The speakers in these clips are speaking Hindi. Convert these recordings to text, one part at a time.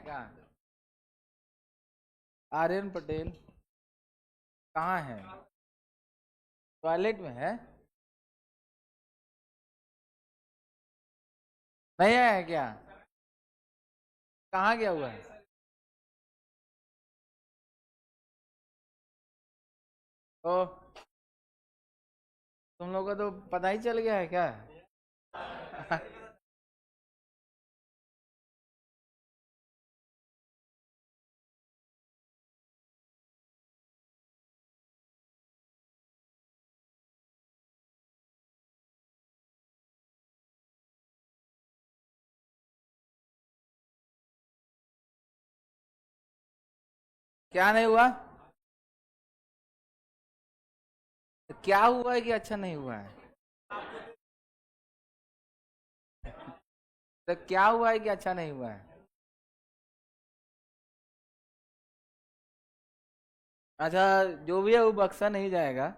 क्या? आर्यन पटेल कहाँ है? टॉयलेट में है? नहीं आया क्या? कहाँ गया हुआ है? ओ, तुम लोग को तो पता ही चल गया है क्या? क्या नहीं हुआ? तो क्या हुआ है कि अच्छा नहीं हुआ है? तो क्या हुआ है कि अच्छा नहीं हुआ है? अच्छा, जो भी है वो बक्सा नहीं जाएगा।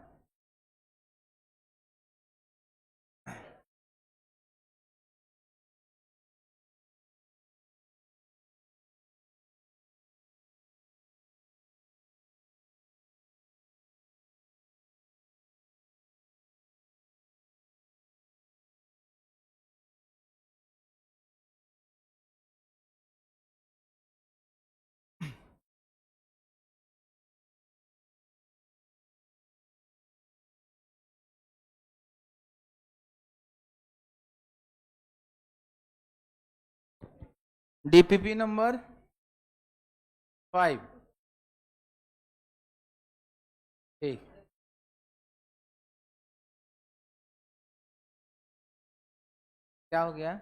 DPP number 5। ठीक। क्या हो गया?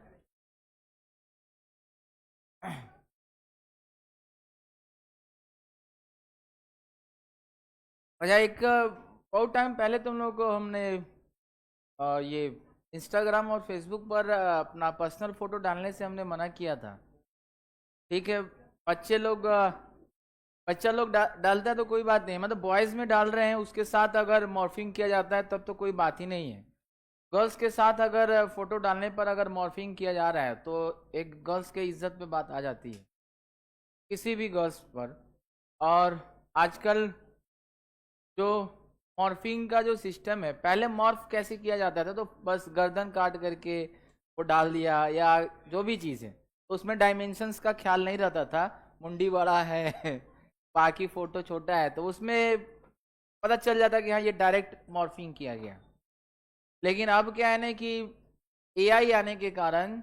अच्छा, एक बहुत टाइम पहले तुम लोग को हमने ये इंस्टाग्राम और फेसबुक पर अपना पर्सनल फोटो डालने से हमने मना किया था। ठीक है। बच्चे लोग बच्चा लोग डालता है तो कोई बात नहीं, मतलब बॉयज में डाल रहे हैं उसके साथ अगर मॉर्फिंग किया जाता है तब तो कोई बात ही नहीं है। गर्ल्स के साथ अगर फोटो डालने पर अगर मॉर्फिंग किया जा रहा है तो एक गर्ल्स के इज्जत पे बात आ जाती है, किसी भी गर्ल्स पर। और आजकल जो मॉर्फिंग का जो सिस्टम है, पहले मॉर्फ कैसे किया जाता था तो बस गर्दन काट करके वो डाल दिया या जो भी चीज़ है, तो उसमें डायमेंशंस का ख्याल नहीं रहता था। मुंडी बड़ा है बाकी फोटो छोटा है, तो उसमें पता चल जाता कि हाँ ये डायरेक्ट मॉर्फिंग किया गया। लेकिन अब क्या है ना कि एआई आने के कारण,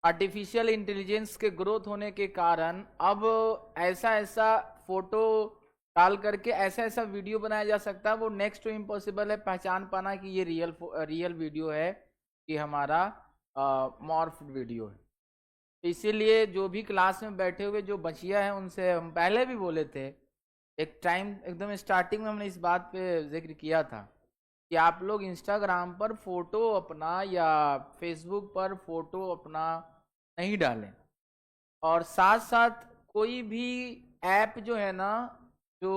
आर्टिफिशियल इंटेलिजेंस के ग्रोथ होने के कारण अब ऐसा ऐसा फोटो डाल करके ऐसा ऐसा वीडियो बनाया जा सकता है, वो नेक्स्ट टू इम्पॉसिबल है पहचान पाना कि ये रियल वीडियो है कि हमारा मॉर्फ वीडियो है। इसीलिए जो भी क्लास में बैठे हुए जो बचिया हैं उनसे हम पहले भी बोले थे, एक टाइम एकदम स्टार्टिंग में हमने इस बात पे जिक्र किया था कि आप लोग इंस्टाग्राम पर फोटो अपना या फेसबुक पर फोटो अपना नहीं डालें। और साथ साथ कोई भी ऐप जो है ना, जो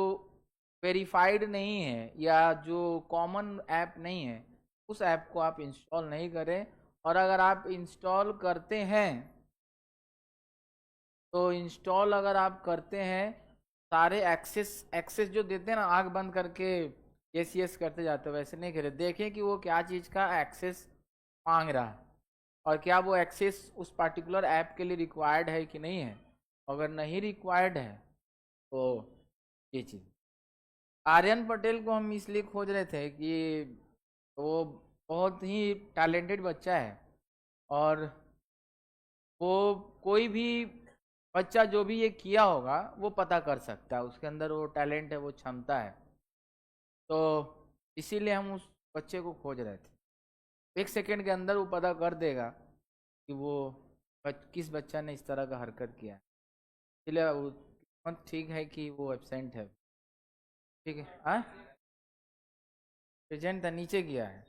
वेरीफाइड नहीं है या जो कॉमन ऐप नहीं है, उस ऐप को आप इंस्टॉल नहीं करें। और अगर आप इंस्टॉल करते हैं तो इंस्टॉल अगर आप करते हैं, सारे एक्सेस एक्सेस जो देते हैं ना आंख बंद करके यस यस करते जाते हो, वैसे नहीं करें। देखें कि वो क्या चीज़ का एक्सेस मांग रहा है और क्या वो एक्सेस उस पर्टिकुलर ऐप के लिए रिक्वायर्ड है कि नहीं है। अगर नहीं रिक्वायर्ड है तो ये चीज़। आर्यन पटेल को हम इसलिए खोज रहे थे कि वो बहुत ही टैलेंटेड बच्चा है, और वो कोई भी बच्चा जो भी ये किया होगा वो पता कर सकता है, उसके अंदर वो टैलेंट है, वो क्षमता है। तो इसीलिए हम उस बच्चे को खोज रहे थे। एक सेकंड के अंदर वो पता कर देगा कि वो किस बच्चा ने इस तरह का हरकत किया है। इसलिए वो ठीक है कि वो एबसेंट है। ठीक है। हाँ, प्रेजेंट था, नीचे गया है,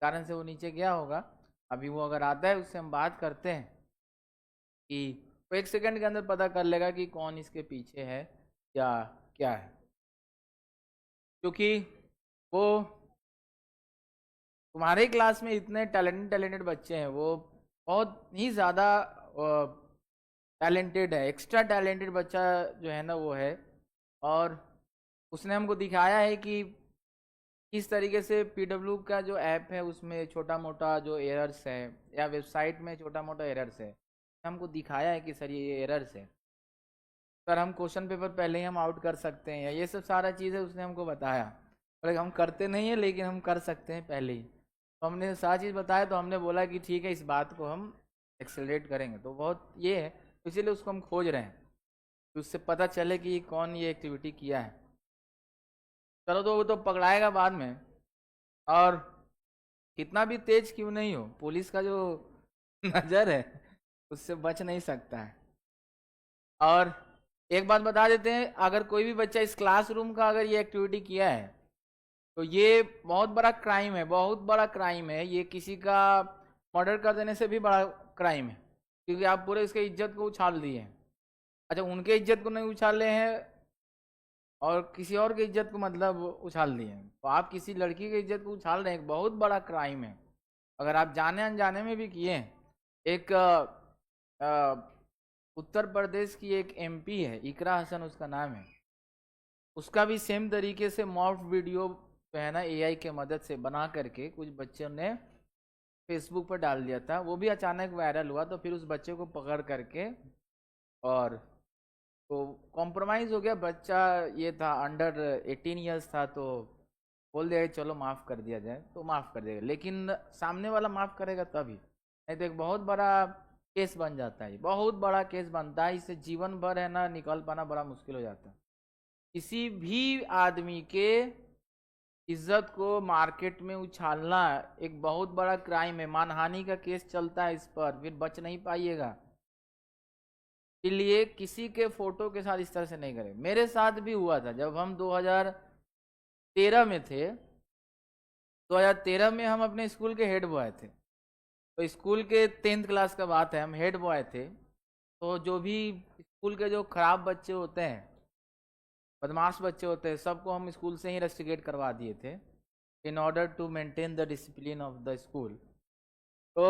कारण से वो नीचे गया होगा। अभी वो अगर आता है उससे हम बात करते हैं कि वो एक सेकंड के अंदर पता कर लेगा कि कौन इसके पीछे है या क्या है। क्योंकि वो तुम्हारे क्लास में इतने टैलेंटेड टैलेंटेड बच्चे हैं, वो बहुत ही ज़्यादा टैलेंटेड है, एक्स्ट्रा टैलेंटेड बच्चा जो है ना वो है। और उसने हमको दिखाया है कि किस तरीके से पीडब्ल्यू का जो ऐप है उसमें छोटा मोटा जो एरर्स है, या वेबसाइट में छोटा मोटा एरर्स है, हमको दिखाया है कि सर ये एरर्स है सर, हम क्वेश्चन पेपर पहले ही हम आउट कर सकते हैं, ये सब सारा चीज़ें उसने हमको बताया। और हम करते नहीं है लेकिन हम कर सकते हैं पहले ही। तो हमने सारा चीज़ बताया, तो हमने बोला कि ठीक है इस बात को हम एक्सेलरेट करेंगे। तो बहुत ये है, इसीलिए उसको हम खोज रहे हैं कि उससे पता चले कि कौन ये एक्टिविटी किया है। चलो तो वो तो पकड़ाएगा बाद में, और कितना भी तेज क्यों नहीं हो, पुलिस का जो नज़र है उससे बच नहीं सकता है। और एक बात बता देते हैं, अगर कोई भी बच्चा इस क्लासरूम का अगर ये एक्टिविटी किया है तो ये बहुत बड़ा क्राइम है, बहुत बड़ा क्राइम है। ये किसी का मर्डर कर देने से भी बड़ा क्राइम है, क्योंकि आप पूरे इसके इज्जत को उछाल दिए हैं। अच्छा, उनके इज्जत को नहीं उछाले हैं और किसी और की इज्जत को मतलब उछाल दिए हैं, तो आप किसी लड़की की इज्जत को उछाल रहे हैं, बहुत बड़ा क्राइम है। अगर आप जाने अनजाने में भी किए हैं। एक उत्तर प्रदेश की एक एमपी है, इकरा हसन उसका नाम है, उसका भी सेम तरीके से मॉर्फ वीडियो जो है ना एआई के मदद से बना करके कुछ बच्चों ने फेसबुक पर डाल दिया था। वो भी अचानक वायरल हुआ, तो फिर उस बच्चे को पकड़ करके और तो कॉम्प्रोमाइज़ हो गया। बच्चा ये था अंडर 18 ईयर्स था, तो बोल दिया कि चलो माफ़ कर दिया जाए, तो माफ़ कर देगा। लेकिन सामने वाला माफ़ करेगा तभी, नहीं तो एक बहुत बड़ा केस बन जाता है, बहुत बड़ा केस बनता है। इससे जीवन भर है ना निकल पाना बड़ा मुश्किल हो जाता है। किसी भी आदमी के इज्जत को मार्केट में उछालना एक बहुत बड़ा क्राइम है, मानहानि का केस चलता है इस पर, फिर बच नहीं पाइएगा। इसलिए किसी के फोटो के साथ इस तरह से नहीं करें। मेरे साथ भी हुआ था जब हम 2013 में थे। 2013 में हम अपने स्कूल के हेड बॉय थे, तो स्कूल के 10th क्लास का बात है, हम हेड बॉय थे। तो जो भी स्कूल के जो खराब बच्चे होते हैं, बदमाश बच्चे होते हैं, सबको हम स्कूल से ही रस्टिकेट करवा दिए थे in order to maintain the discipline of the school. तो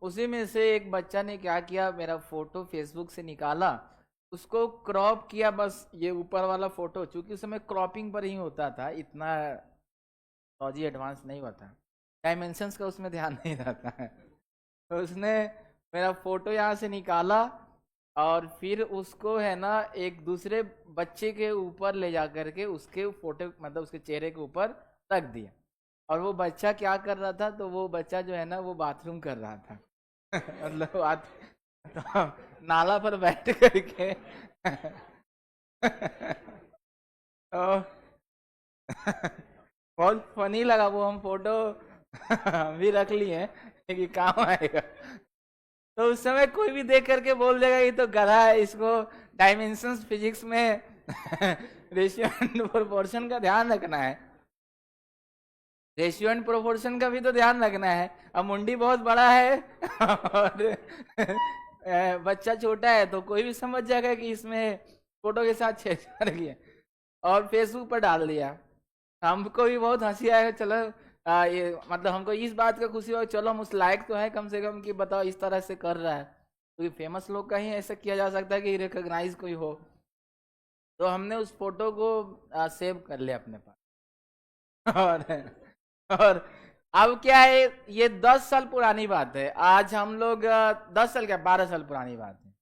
उसी में से एक बच्चा ने क्या किया, मेरा फोटो फेसबुक से निकाला, उसको क्रॉप किया, बस ये ऊपर वाला फोटो, चूंकि उस समय क्रॉपिंग पर ही होता था, इतना टेक्नोलॉजी एडवांस नहीं हुआ था, डायमेंशंस का उसमें ध्यान नहीं रहता है। तो उसने मेरा फोटो यहाँ से निकाला और फिर उसको है ना एक दूसरे बच्चे के ऊपर ले जा करके उसके फोटो मतलब उसके चेहरे के ऊपर रख दिया। और वो बच्चा क्या कर रहा था, तो वो बच्चा जो है ना वो बाथरूम कर रहा था मतलब तो नाला पर बैठ करके तो बहुत फनी लगा वो, हम फोटो भी रख लिए हैं कि काम आएगा। तो उस समय कोई भी देख करके बोल देगा ये तो गधा है, इसको डायमेंशंस फिजिक्स में रेशियो एंड प्रोपोर्शन का ध्यान रखना है, रेशियो एंड प्रोपोर्शन का भी तो ध्यान रखना है। अब मुंडी बहुत बड़ा है और बच्चा छोटा है, तो कोई भी समझ जाएगा कि इसमें फोटो के साथ छेड़छाड़ किया और फेसबुक पर डाल दिया। हमको भी बहुत हंसी आया। चलो ये मतलब हमको इस बात का खुशी हो, चलो हम उस लायक तो है कम से कम कि बताओ इस तरह से कर रहा है, क्योंकि फेमस लोग का ही ऐसा किया जा सकता है कि रिकॉग्नाइज कोई हो। तो हमने उस फोटो को सेव कर लिया अपने पास और अब क्या है, ये 10 साल पुरानी बात है। आज हम लोग 10 साल क्या 12 साल पुरानी बात है।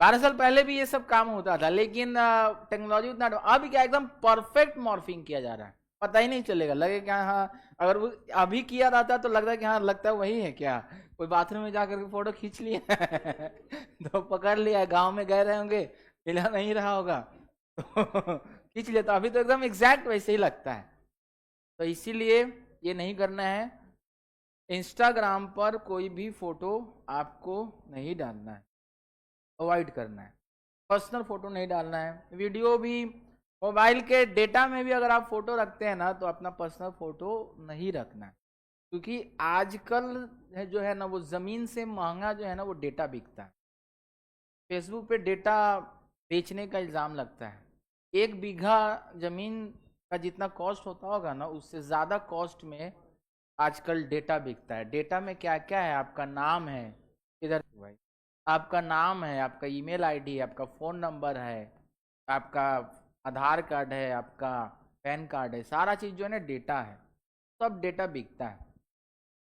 12 साल पहले भी ये सब काम होता था, लेकिन टेक्नोलॉजी उतना अब क्या एकदम परफेक्ट मॉर्फिंग किया जा रहा है, पता ही नहीं चलेगा, लगे क्या हाँ अगर वो अभी किया रहता तो लगता है कि हाँ लगता है वही है क्या, कोई बाथरूम में जाकर के फोटो खींच लिया तो पकड़ लिया, गांव में गए रहे होंगे, मिला नहीं रहा होगा तो खींच लिया, तो अभी तो एकदम एग्जैक्ट वैसे ही लगता है। तो इसीलिए ये नहीं करना है। इंस्टाग्राम पर कोई भी फोटो आपको नहीं डालना है, अवॉइड करना है। पर्सनल फोटो नहीं डालना है, वीडियो भी, मोबाइल के डेटा में भी अगर आप फोटो रखते हैं ना तो अपना पर्सनल फोटो नहीं रखना है, क्योंकि आजकल जो है ना वो ज़मीन से महंगा जो है ना वो डेटा बिकता है। फेसबुक पे डेटा बेचने का इल्ज़ाम लगता है, 1 बीघा ज़मीन का जितना कॉस्ट होता होगा ना उससे ज़्यादा कॉस्ट में आजकल डेटा बिकता है। डेटा में क्या क्या है, आपका नाम है, इधर भाई आपका नाम है, आपका ईमेल आईडी है, आपका फ़ोन नंबर है, आपका आधार कार्ड है, आपका पैन कार्ड है, सारा चीज़ जो है ना डेटा है। सब डेटा बिकता है।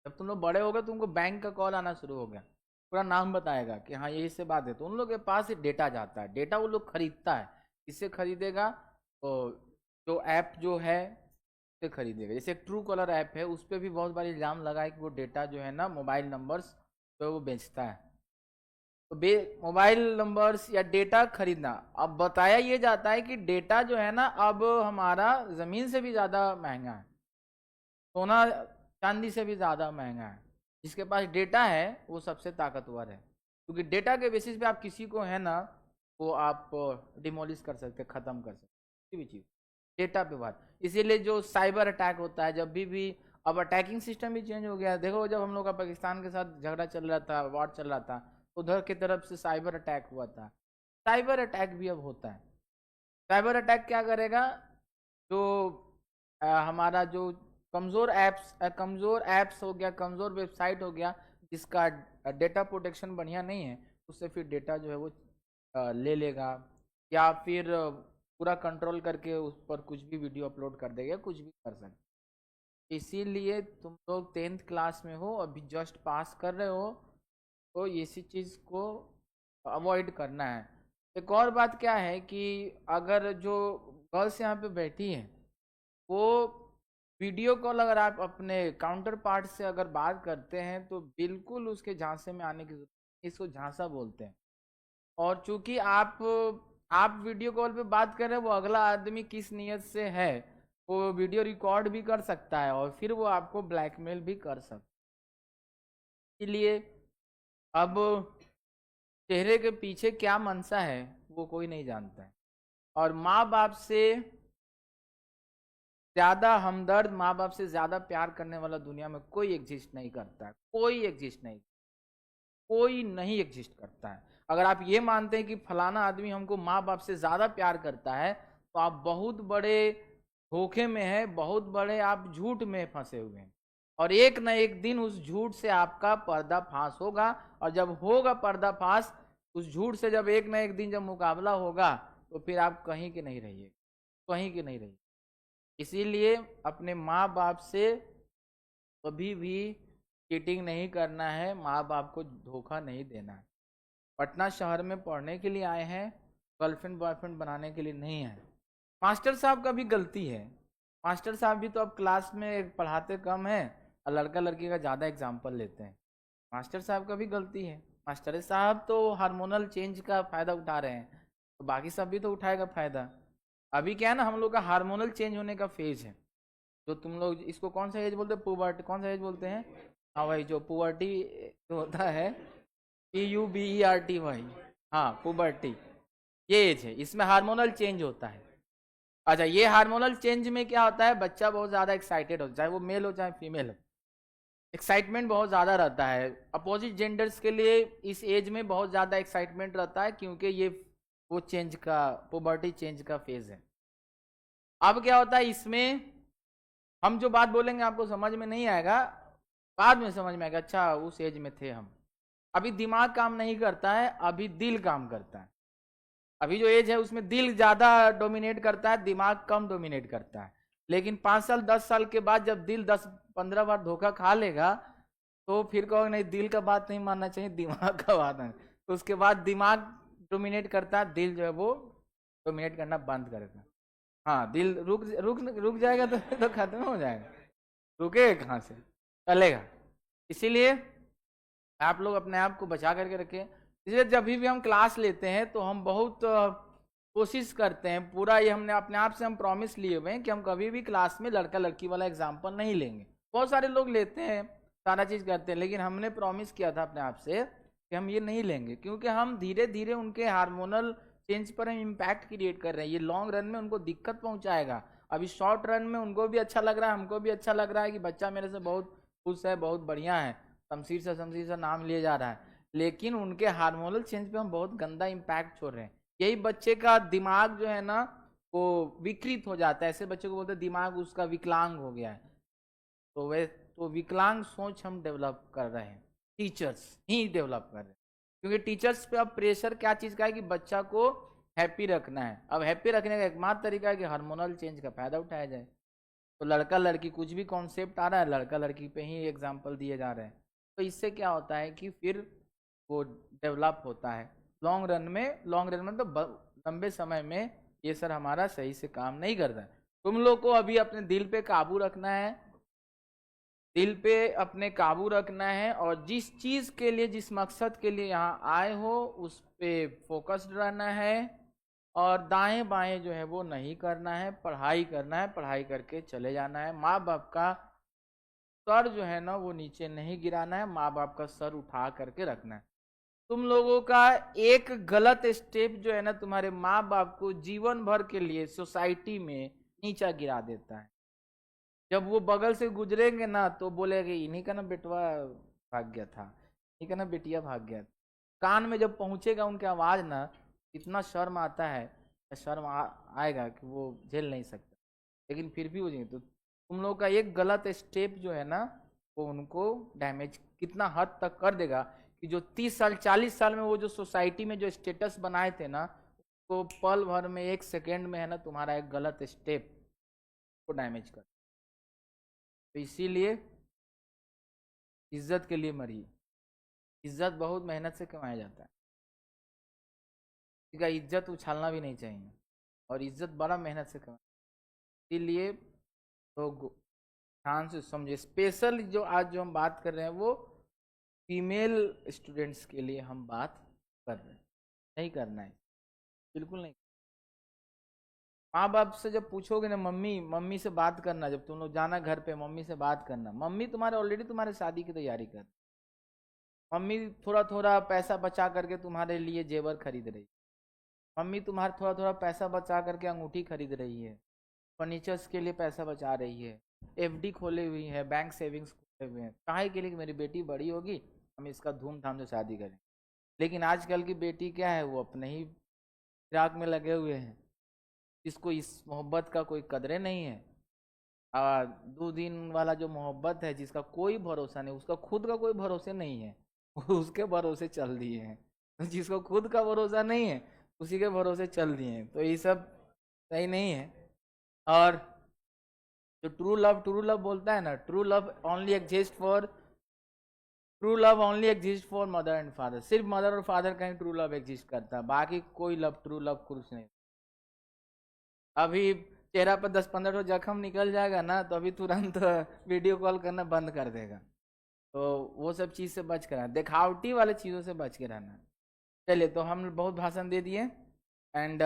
जब तुम लोग बड़े हो गए तुमको बैंक का कॉल आना शुरू हो गया, पूरा नाम बताएगा कि हाँ ये इससे बात है, तो उन लोग के पास डेटा जाता है। डेटा वो लोग खरीदता है। इससे खरीदेगा तो जो ऐप जो है से खरीदेगा। जैसे ट्रू कॉलर ऐप है, उस पर भी बहुत बार इल्ज़ाम लगा है कि वो डेटा जो है ना मोबाइल नंबर्स तो वो बेचता है। तो मोबाइल नंबर्स या डेटा खरीदना, अब बताया ये जाता है कि डेटा जो है ना अब हमारा ज़मीन से भी ज़्यादा महंगा है, सोना चांदी से भी ज़्यादा महंगा है। जिसके पास डेटा है वो सबसे ताकतवर है, क्योंकि डेटा के बेसिस पे आप किसी को है ना वो आप डिमोलिश कर सकते, ख़त्म कर सकते किसी भी चीज़ डेटा पे बात। इसीलिए जो साइबर अटैक होता है जब भी अब अटैकिंग सिस्टम भी चेंज हो गया है। देखो जब हम लोग का पाकिस्तान के साथ झगड़ा चल रहा था, वॉर चल रहा था, उधर की तरफ से साइबर अटैक हुआ था। साइबर अटैक भी अब होता है। साइबर अटैक क्या करेगा, जो हमारा जो कमज़ोर ऐप्स हो गया, कमज़ोर वेबसाइट हो गया, जिसका डेटा प्रोटेक्शन बढ़िया नहीं है, उससे फिर डेटा जो है वो ले लेगा, या फिर पूरा कंट्रोल करके उस पर कुछ भी वीडियो अपलोड कर देगा, कुछ भी कर सकते। इसीलिए तुम लोग 10th क्लास में हो, अभी जस्ट पास कर रहे हो, तो इसी चीज़ को अवॉइड करना है। एक और बात क्या है कि अगर जो गर्ल्स यहाँ पे बैठी हैं वो वीडियो कॉल अगर आप अपने काउंटर पार्ट से अगर बात करते हैं तो बिल्कुल उसके झांसे में आने की जरूरत, इसको झांसा बोलते हैं। और चूंकि आप वीडियो कॉल पे बात कर रहे हैं, वो अगला आदमी किस नियत से है वो वीडियो रिकॉर्ड भी कर सकता है और फिर वो आपको ब्लैकमेल भी कर सकता है। इसलिए अब चेहरे के पीछे क्या मनसा है वो कोई नहीं जानता है। और माँ बाप से ज़्यादा हमदर्द, माँ बाप से ज़्यादा प्यार करने वाला दुनिया में कोई एग्जिस्ट नहीं करता है। कोई नहीं एग्जिस्ट करता है। अगर आप ये मानते हैं कि फलाना आदमी हमको माँ बाप से ज़्यादा प्यार करता है तो आप बहुत बड़े धोखे में हैं, बहुत बड़े आप झूठ में फंसे हुए हैं। और एक न एक दिन उस झूठ से आपका पर्दाफाश होगा, और जब होगा पर्दाफाश उस झूठ से, जब एक न एक दिन जब मुकाबला होगा तो फिर आप कहीं के नहीं रहिए, कहीं के नहीं रहिए। इसीलिए अपने माँ बाप से कभी भी चीटिंग नहीं करना है, माँ बाप को धोखा नहीं देना है। पटना शहर में पढ़ने के लिए आए हैं, गर्लफ्रेंड बॉयफ्रेंड बनाने के लिए नहीं आए। मास्टर साहब का भी गलती है। मास्टर साहब भी तो अब क्लास में पढ़ाते कम हैं और लड़का लड़की का ज़्यादा एग्जाम्पल लेते हैं। मास्टर साहब का भी गलती है। मास्टर साहब तो हार्मोनल चेंज का फ़ायदा उठा रहे हैं, तो बाकी सब भी तो उठाएगा फ़ायदा। अभी क्या है ना, हम लोग का हार्मोनल चेंज होने का फेज है। जो तुम लोग इसको कौन सा एज बोलते हैं, पुबर्टी, कौन सा एज बोलते हैं? हाँ भाई, जो पुबर्टी जो होता है, PUBERTY, हाँ पुबर्टी, ये एज है, इसमें हार्मोनल चेंज होता है। अच्छा, ये हार्मोनल चेंज में क्या होता है, बच्चा बहुत ज़्यादा एक्साइटेड होता है, चाहे वो मेल हो चाहे फीमेल हो। एक्साइटमेंट बहुत ज़्यादा रहता है। अपोजिट जेंडर्स के लिए इस एज में बहुत ज़्यादा एक्साइटमेंट रहता है, क्योंकि ये वो चेंज का, पुबर्टी चेंज का फेज है। अब क्या होता है इसमें, हम जो बात बोलेंगे आपको समझ में नहीं आएगा, बाद में समझ में आएगा, अच्छा उस एज में थे हम। अभी दिमाग काम नहीं करता है, अभी दिल काम करता है। अभी जो एज है उसमें दिल ज़्यादा डोमिनेट करता है, दिमाग कम डोमिनेट करता है। लेकिन 5 साल 10 साल के बाद जब दिल 10-15 बार धोखा खा लेगा तो फिर कहोगे नहीं, दिल का बात नहीं मानना चाहिए, दिमाग का बात है। तो उसके बाद दिमाग डोमिनेट करता है, दिल जो है वो डोमिनेट करना बंद करेगा। हाँ, दिल रुक रुक रुक जाएगा तो खत्म हो जाएगा, रुकेगा कहाँ से, चलेगा। इसीलिए आप लोग अपने आप को बचा करके रखें। इसलिए जब भी हम क्लास लेते हैं तो हम बहुत कोशिश करते हैं, पूरा ये हमने अपने आप से हम प्रॉमिस लिए हुए हैं कि हम कभी भी क्लास में लड़का लड़की वाला एग्जाम्पल नहीं लेंगे। बहुत सारे लोग लेते हैं, सारा चीज़ करते हैं, लेकिन हमने प्रॉमिस किया था अपने आप से कि हम ये नहीं लेंगे, क्योंकि हम धीरे धीरे उनके हार्मोनल चेंज पर हम इम्पैक्ट क्रिएट कर रहे हैं। ये लॉन्ग रन में उनको दिक्कत पहुंचाएगा। अभी शॉर्ट रन में उनको भी अच्छा लग रहा है, हमको भी अच्छा लग रहा है कि बच्चा मेरे से बहुत खुश है, बहुत बढ़िया है, शमशीर से नाम लिया जा रहा है, लेकिन उनके हार्मोनल चेंज पे हम बहुत गंदा इम्पैक्ट छोड़ रहे हैं। यही बच्चे का दिमाग जो है ना वो विकृत हो जाता है। ऐसे बच्चे को बोलते हैं दिमाग उसका विकलांग हो गया है। तो विकलांग सोच हम डेवलप कर रहे हैं, टीचर्स ही डेवलप कर रहे हैं। क्योंकि टीचर्स पे अब प्रेशर क्या चीज़ का है कि बच्चा को हैप्पी रखना है। अब हैप्पी रखने का एकमात्र तरीका है कि हार्मोनल चेंज का फायदा उठाया जाए। तो लड़का लड़की कुछ भी कॉन्सेप्ट आ रहा है, लड़का लड़की पे ही एग्जाम्पल दिए जा रहे हैं। तो इससे क्या होता है कि फिर वो डेवलप होता है। लॉन्ग रन में तो लंबे समय में ये सर हमारा सही से काम नहीं करता है। तुम लोग को अभी अपने दिल पे काबू रखना है, दिल पे अपने काबू रखना है, और जिस चीज के लिए, जिस मकसद के लिए यहाँ आए हो उस पे फोकस्ड रहना है, और दाएं बाएं जो है वो नहीं करना है, पढ़ाई करना है, पढ़ाई करके चले जाना है। माँ बाप का सर जो है ना वो नीचे नहीं गिराना है, माँ बाप का सर उठा करके रखना है। तुम लोगों का एक गलत स्टेप जो है ना तुम्हारे माँ बाप को जीवन भर के लिए सोसाइटी में नीचा गिरा देता है। जब वो बगल से गुजरेंगे ना तो बोलेंगे इन्हीं का ना बेटवा भाग गया था, इन्हीं का ना बेटिया भाग गया था। कान में जब पहुंचेगा उनकी आवाज ना, इतना शर्म आता है, आएगा कि वो झेल नहीं सकता। लेकिन फिर भी हो जाएंगे। तो तुम लोग का एक गलत स्टेप जो है ना वो उनको डैमेज कितना हद तक कर देगा कि जो 30 साल 40 साल में वो जो सोसाइटी में जो स्टेटस बनाए थे ना, तो पल भर में, एक सेकेंड में है ना तुम्हारा एक गलत स्टेप को डैमेज कर। तो इसीलिए इज्जत के लिए मरिए। इज्जत बहुत मेहनत से कमाया जाता है, इसका इज्जत उछालना भी नहीं चाहिए, और इज्जत बड़ा मेहनत से कमाया। इसीलिए लोग ध्यान से समझे। स्पेशल जो आज जो हम बात कर रहे हैं वो फीमेल स्टूडेंट्स के लिए हम बात कर रहे हैं। नहीं करना है, बिल्कुल नहीं। माँ बाप से जब पूछोगे ना, मम्मी मम्मी से बात करना, जब तुम लोग जाना घर पे मम्मी से बात करना, मम्मी तुम्हारे ऑलरेडी तुम्हारे शादी की तैयारी कर, मम्मी थोड़ा थोड़ा पैसा बचा करके तुम्हारे लिए जेवर खरीद रही, मम्मी तुम्हारा थोड़ा थोड़ा पैसा बचा करके अंगूठी खरीद रही है, फर्नीचर्स के लिए पैसा बचा रही है, एफडी खोले हुई है, बैंक सेविंग्स खोले हुए हैं, काहे के लिए कि मेरी बेटी बड़ी होगी, हम इसका धूमधाम से शादी करें। लेकिन आजकल की बेटी क्या है, वो अपने ही फिराक में लगे हुए हैं, जिसको इस मोहब्बत का कोई कदरे नहीं है। 2 दिन वाला जो मोहब्बत है, जिसका कोई भरोसा नहीं, उसका खुद का कोई भरोसे नहीं है, उसके भरोसे चल दिए हैं। जिसको खुद का भरोसा नहीं है उसी के भरोसे चल दिए हैं। तो ये सब सही नहीं है। और जो ट्रू लव बोलता है ना, true love only exist for mother and father. सिर्फ मदर और फादर का ही ट्रू लव एग्जिस्ट करता है, बाकी कोई लव, ट्रू लव कुछ नहीं। अभी चेहरा पर 10-15 जख्म निकल जाएगा ना तो अभी तुरंत वीडियो कॉल करना बंद कर देगा। तो वो सब चीज़ से बच कर रहना, दिखावटी वाले चीज़ों से बच के रहना। चलिए, तो हम बहुत भाषण दे दिए, एंड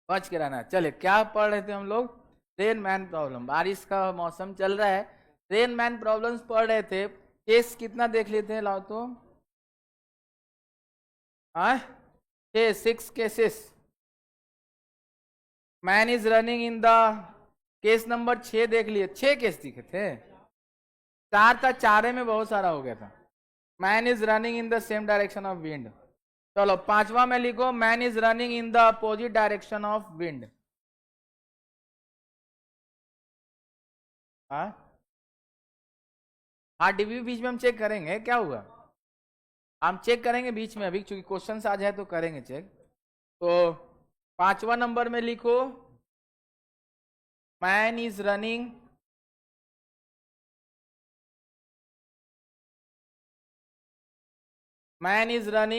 बच के रहना। चलिए, क्या पढ़ रहे थे हम लोग? रेन मैन प्रॉब्लम, बारिश का मौसम चल रहा है, रेन मैन प्रॉब्लम्स पढ़ रहे थे। केस कितना देख लेते हैं, लाओ तो। हाँ, 6 cases. Man is running in the, case number 6 देख लिए, 6 केस दिखे थे, 4 था, 4 में बहुत सारा हो गया था। Man is running in the same direction of wind. चलो 5वां में लिखो, man is running in the opposite direction of wind. हाँ डीबी बीच में हम चेक करेंगे, क्या हुआ, हम चेक करेंगे बीच में, अभी चूंकि क्वेश्चन आ जाए तो करेंगे चेक। तो 5वां नंबर में लिखो, man is running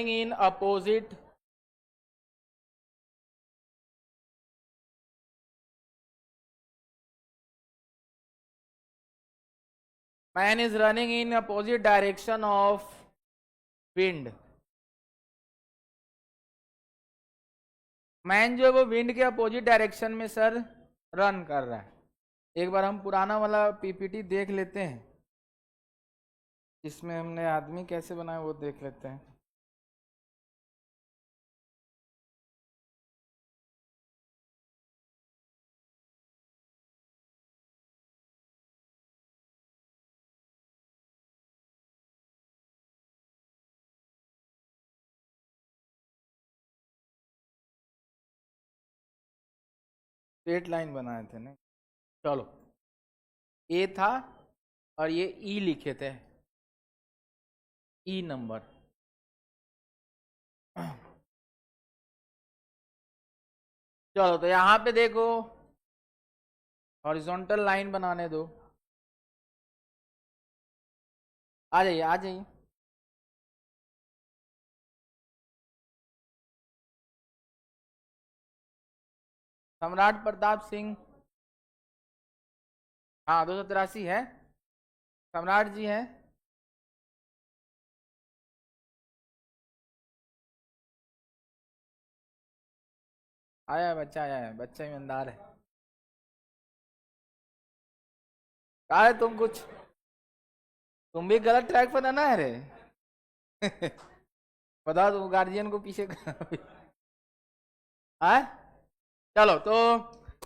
in opposite man is running in opposite direction of wind. Man जो है वो विंड के अपोजिट डायरेक्शन में सर रन कर रहा है। एक बार हम पुराना वाला पीपीटी देख लेते हैं, इसमें हमने आदमी कैसे बनाया वो देख लेते हैं। स्ट्रेट लाइन बनाए थे ना। चलो, ए था और ये ई लिखे थे, ई नंबर। चलो तो यहाँ पे देखो, हॉरिजॉन्टल लाइन बनाने दो। आ जाइए आ जाइए। सम्राट प्रताप सिंह, हाँ 283 है। सम्राट जी है। आया है बच्चा, आया है बच्चा, ईमानदार है। कहा है तुम कुछ, तुम भी गलत ट्रैक पर ना है रे। बता दो गार्जियन को पीछे हाँ। चलो तो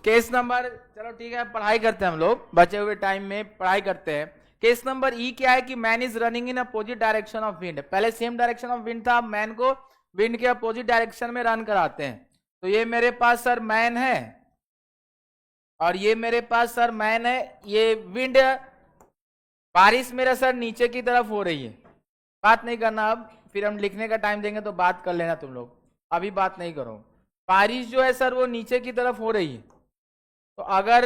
केस नंबर, चलो ठीक है पढ़ाई करते हैं हम लोग, बचे हुए टाइम में पढ़ाई करते हैं। केस नंबर ई क्या है कि man is running in opposite direction of wind. पहले सेम डायरेक्शन ऑफ विंड था, मैन को विंड के अपोजिट डायरेक्शन में रन कराते हैं। तो ये मेरे पास सर मैन है, और ये मेरे पास सर मैन है। ये विंड, बारिश मेरा सर नीचे की तरफ हो रही है। बात नहीं करना अब, फिर हम लिखने का टाइम देंगे तो बात कर लेना तुम लोग, अभी बात नहीं करो। बारिश जो है सर वो नीचे की तरफ हो रही है। तो अगर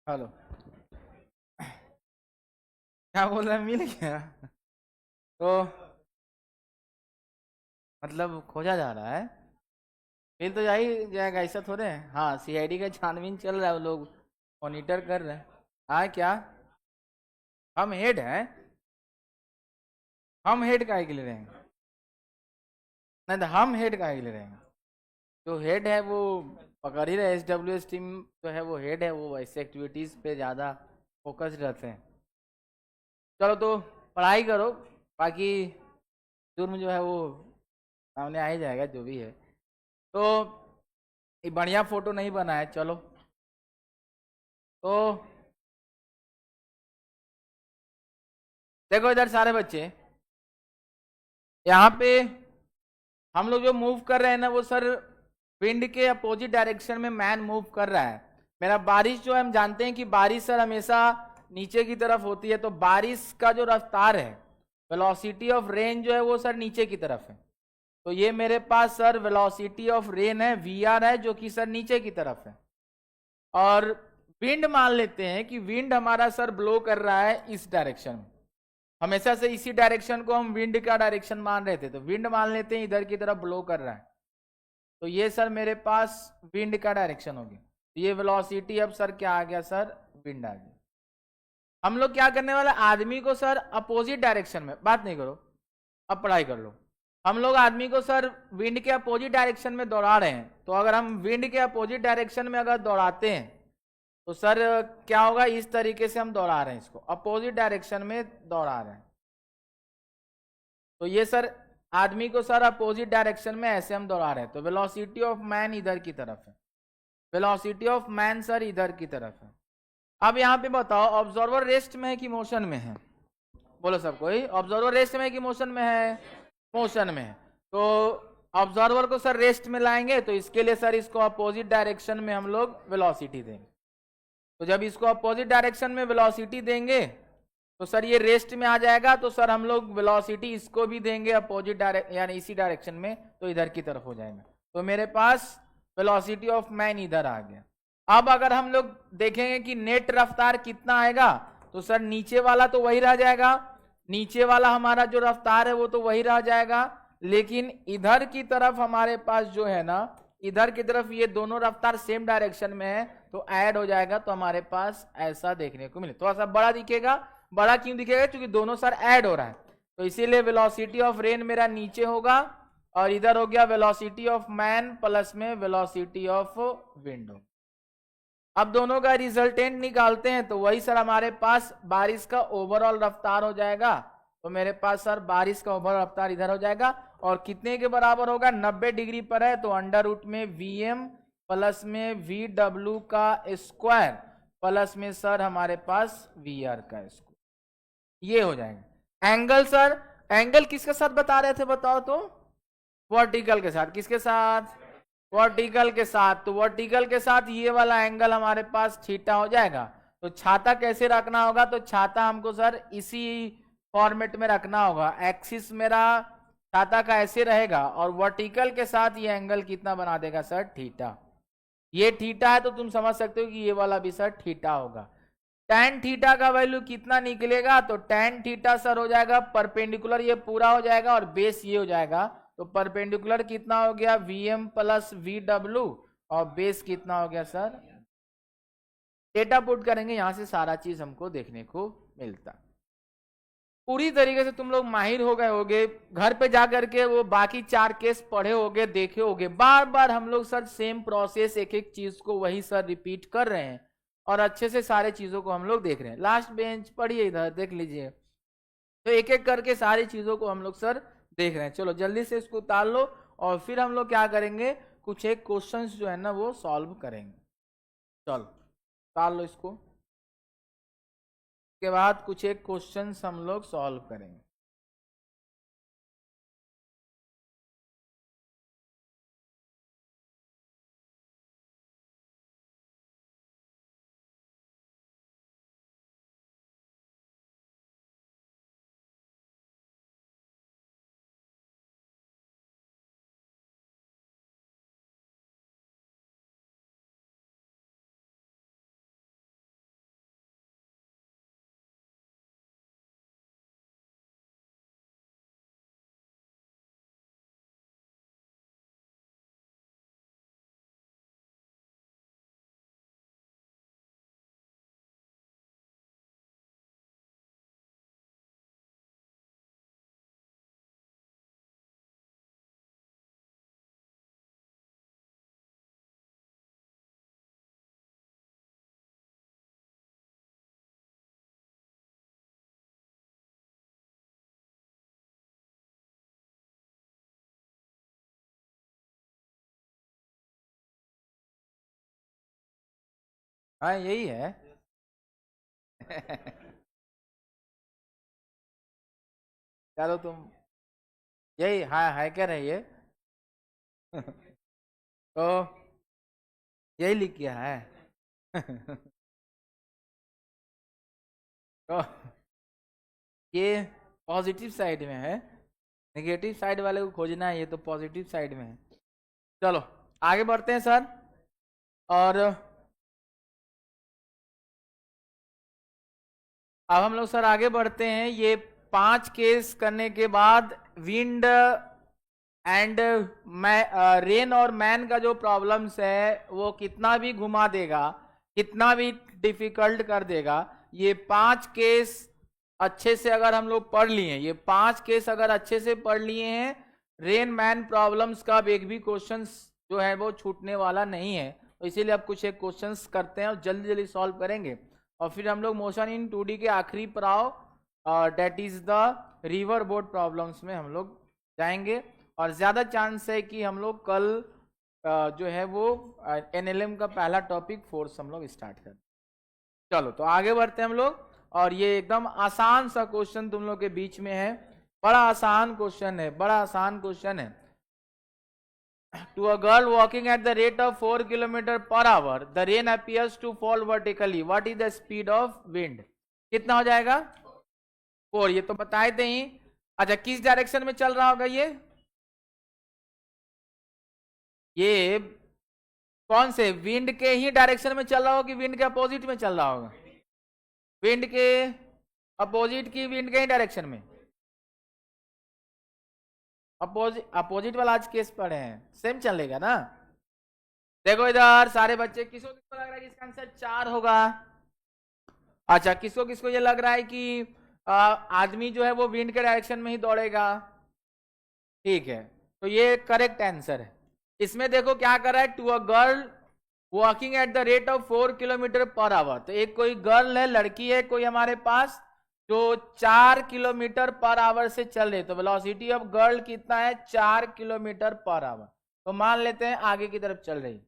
हेलो, क्या बोल रहा है, मिल गया? तो मतलब खोजा जा रहा है? मिल तो जा ही जाएगा, ऐसा थोड़े है। हाँ, सीआईडी का छानबीन चल रहा है, वो लोग मॉनिटर कर रहे हैं। हाँ क्या? हम हेड हैं? हम हेड काहे के लिए रहेंगे? नहीं तो हम हेड काहे के लिए रहेंगे? जो हेड है वो पकड़ ही रहे, एस टीम जो है वो हेड है, वो ऐसे एक्टिविटीज़ पे ज़्यादा फोकस रहते हैं। चलो तो पढ़ाई करो, बाकी जुर्म जो है वो सामने आ ही जाएगा, जो भी है। तो ये बढ़िया फोटो नहीं बना है, चलो। तो देखो इधर सारे बच्चे, यहाँ पे हम लोग जो मूव कर रहे हैं ना, वो सर विंड के अपोजिट डायरेक्शन में मैन मूव कर रहा है। मेरा बारिश जो है, हम जानते हैं कि बारिश सर हमेशा नीचे की तरफ होती है, तो बारिश का जो रफ्तार है, वेलोसिटी ऑफ रेन जो है वो सर नीचे की तरफ है। तो ये मेरे पास सर वेलोसिटी ऑफ रेन है, वी आर है, जो कि सर नीचे की तरफ है। और विंड मान लेते हैं कि विंड हमारा सर ब्लो कर रहा है इस डायरेक्शन में। हमेशा से इसी डायरेक्शन को हम विंड का डायरेक्शन मान रहे थे, तो विंड मान लेते हैं इधर की तरफ ब्लो कर रहा है। तो ये सर मेरे पास विंड का डायरेक्शन हो गया। ये वेलोसिटी अब सर क्या आ गया सर? विंड आ गया। हम लोग क्या करने वाले, आदमी को सर अपोजिट डायरेक्शन में, बात नहीं करो, अब पढ़ाई कर लो। हम लोग आदमी को सर विंड के अपोजिट डायरेक्शन में दौड़ा रहे हैं, तो अगर हम विंड के अपोजिट डायरेक्शन में अगर दौड़ाते हैं तो सर क्या होगा, इस तरीके से हम दौड़ा रहे हैं, इसको अपोजिट डायरेक्शन में दौड़ा रहे हैं। तो ये सर आदमी को सर अपोजिट डायरेक्शन में ऐसे हम दौड़ा रहे हैं, तो वेलोसिटी ऑफ मैन इधर की तरफ है। वेलोसिटी ऑफ मैन सर इधर की तरफ है। अब यहाँ पे बताओ, ऑब्जर्वर रेस्ट में है कि मोशन में है? बोलो सब कोई, ऑब्जर्वर रेस्ट में है कि मोशन में है? मोशन में है। तो ऑब्जर्वर को सर रेस्ट में लाएंगे, तो इसके लिए सर इसको अपोजिट डायरेक्शन में हम लोग वेलोसिटी देंगे। तो जब इसको अपोजिट डायरेक्शन में वेलोसिटी देंगे तो सर ये रेस्ट में आ जाएगा, तो सर हम लोग वेलोसिटी इसको भी देंगे अपोजिट डायरेक्शन, यानी इसी डायरेक्शन में, तो इधर की तरफ हो जाएगा। तो मेरे पास वेलोसिटी ऑफ मैन इधर आ गया। अब अगर हम लोग देखेंगे कि नेट रफ्तार कितना आएगा, तो सर नीचे वाला तो वही रह जाएगा, नीचे वाला हमारा जो रफ्तार है वो तो वही रह जाएगा, लेकिन इधर की तरफ हमारे पास जो है ना, इधर की तरफ ये दोनों रफ्तार सेम डायरेक्शन में है, तो ऐड हो जाएगा, तो हमारे पास ऐसा देखने को मिले, थोड़ा सा बड़ा दिखेगा। बड़ा क्यों दिखेगा? क्योंकि दोनों सर ऐड हो रहा है, तो इसीलिए वेलोसिटी ऑफ रेन मेरा नीचे होगा, और इधर हो गया वेलोसिटी ऑफ मैन प्लस में वेलोसिटी ऑफ विंड। अब दोनों का रिजल्टेंट निकालते हैं, तो वही सर हमारे पास बारिश का ओवरऑल रफ्तार हो जाएगा। तो मेरे पास सर बारिश का ओवरऑल रफ्तार इधर हो जाएगा, और कितने के बराबर होगा? 90 डिग्री पर है, तो अंडर रूट में वीएम प्लस में वी डब्ल्यू का स्क्वायर प्लस में सर हमारे पास वी आर का स्क्वायर, ये हो जाएगा। एंगल सर, एंगल किसके साथ बता रहे थे बताओ तो? वर्टिकल के साथ। किसके साथ? वर्टिकल के साथ। तो वर्टिकल के साथ ये वाला एंगल हमारे पास थीटा हो जाएगा। तो छाता कैसे रखना होगा? तो छाता हमको सर इसी फॉर्मेट में रखना होगा। एक्सिस मेरा छाता का ऐसे रहेगा, और वर्टिकल के साथ ये एंगल कितना बना देगा सर? थीटा। ये थीटा है, तो तुम समझ सकते हो कि ये वाला भी सर थीटा होगा। tan थीटा का वैल्यू कितना निकलेगा? तो tan थीटा सर हो जाएगा परपेंडिकुलर, ये पूरा हो जाएगा, और बेस ये हो जाएगा। तो परपेंडिकुलर कितना हो गया? Vm प्लस वी डब्ल्यू, और बेस कितना हो गया सर? डेटा पुट करेंगे, यहां से सारा चीज हमको देखने को मिलता। पूरी तरीके से तुम लोग माहिर हो गए होगे, घर पे जा करके वो बाकी 4 केस पढ़े होगे, देखे होगे। बार बार हम लोग सर सेम प्रोसेस, एक एक चीज को वही सर रिपीट कर रहे हैं, और अच्छे से सारे चीजों को हम लोग देख रहे हैं। लास्ट बेंच पढ़िए, इधर देख लीजिए। तो एक एक करके सारी चीजों को हम लोग सर देख रहे हैं। चलो जल्दी से इसको उतार लो, और फिर हम लोग क्या करेंगे, कुछ एक क्वेश्चंस जो है ना वो सॉल्व करेंगे। चलो उतार लो इसको, के बाद कुछ एक क्वेश्चंस हम लोग सॉल्व करेंगे। हाँ यही है। चलो तुम यही हाँ है क्या रही है। तो यही लिख किया है। तो ये पॉजिटिव साइड में है, नेगेटिव साइड वाले को खोजना है, ये तो पॉजिटिव साइड में है। चलो आगे बढ़ते हैं सर। और अब हम लोग सर आगे बढ़ते हैं। ये 5 केस करने के बाद विंड एंड रेन और मैन का जो प्रॉब्लम्स है वो कितना भी घुमा देगा, कितना भी डिफिकल्ट कर देगा, ये 5 केस अच्छे से अगर हम लोग पढ़ लिए, ये 5 केस अगर अच्छे से पढ़ लिए हैं, रेन मैन प्रॉब्लम्स का एक भी क्वेश्चन जो है वो छूटने वाला नहीं है। तो इसीलिए अब कुछ एक क्वेश्चंस करते हैं और जल्दी जल्दी सॉल्व करेंगे, और फिर हम लोग मोशन इन 2D के आखिरी पड़ाव that is the river boat problems में हम लोग जाएंगे। और ज़्यादा चांस है कि हम लोग कल जो है वो NLM का पहला टॉपिक फोर्स हम लोग स्टार्ट करें। चलो तो आगे बढ़ते हैं हम लोग। और ये एकदम आसान सा क्वेश्चन तुम लोग के बीच में है, बड़ा आसान क्वेश्चन है, बड़ा आसान क्वेश्चन है। To a girl walking at the rate of 4 km/h, the rain appears to fall vertically. What is the speed of wind? कितना हो जाएगा? 4। ये तो बताए थे ही। अच्छा किस डायरेक्शन में चल रहा होगा ये कौन से विंड के ही डायरेक्शन में चल रहा होगा कि विंड के अपोजिट में चल रहा होगा? विंड के अपोजिट की विंड के ही डायरेक्शन में। अपोजिट वाला आज केस पढ़े हैं, सेम चलेगा ना। देखो इधर सारे बच्चे, किसको किसको लग रहा है कि इसका आंसर 4 होगा? अच्छा किसको किसको ये लग रहा है कि आदमी जो है वो विंड के डायरेक्शन में ही दौड़ेगा? ठीक है, तो ये करेक्ट आंसर है। इसमें देखो क्या कर रहा है, to a girl walking at the rate of 4 km/h। तो एक कोई गर्ल है, लड़की है कोई हमारे पास, जो 4 km/h से चल रही है। तो वेलोसिटी ऑफ गर्ल कितना है? 4 km/h। तो मान लेते हैं आगे की तरफ चल रही।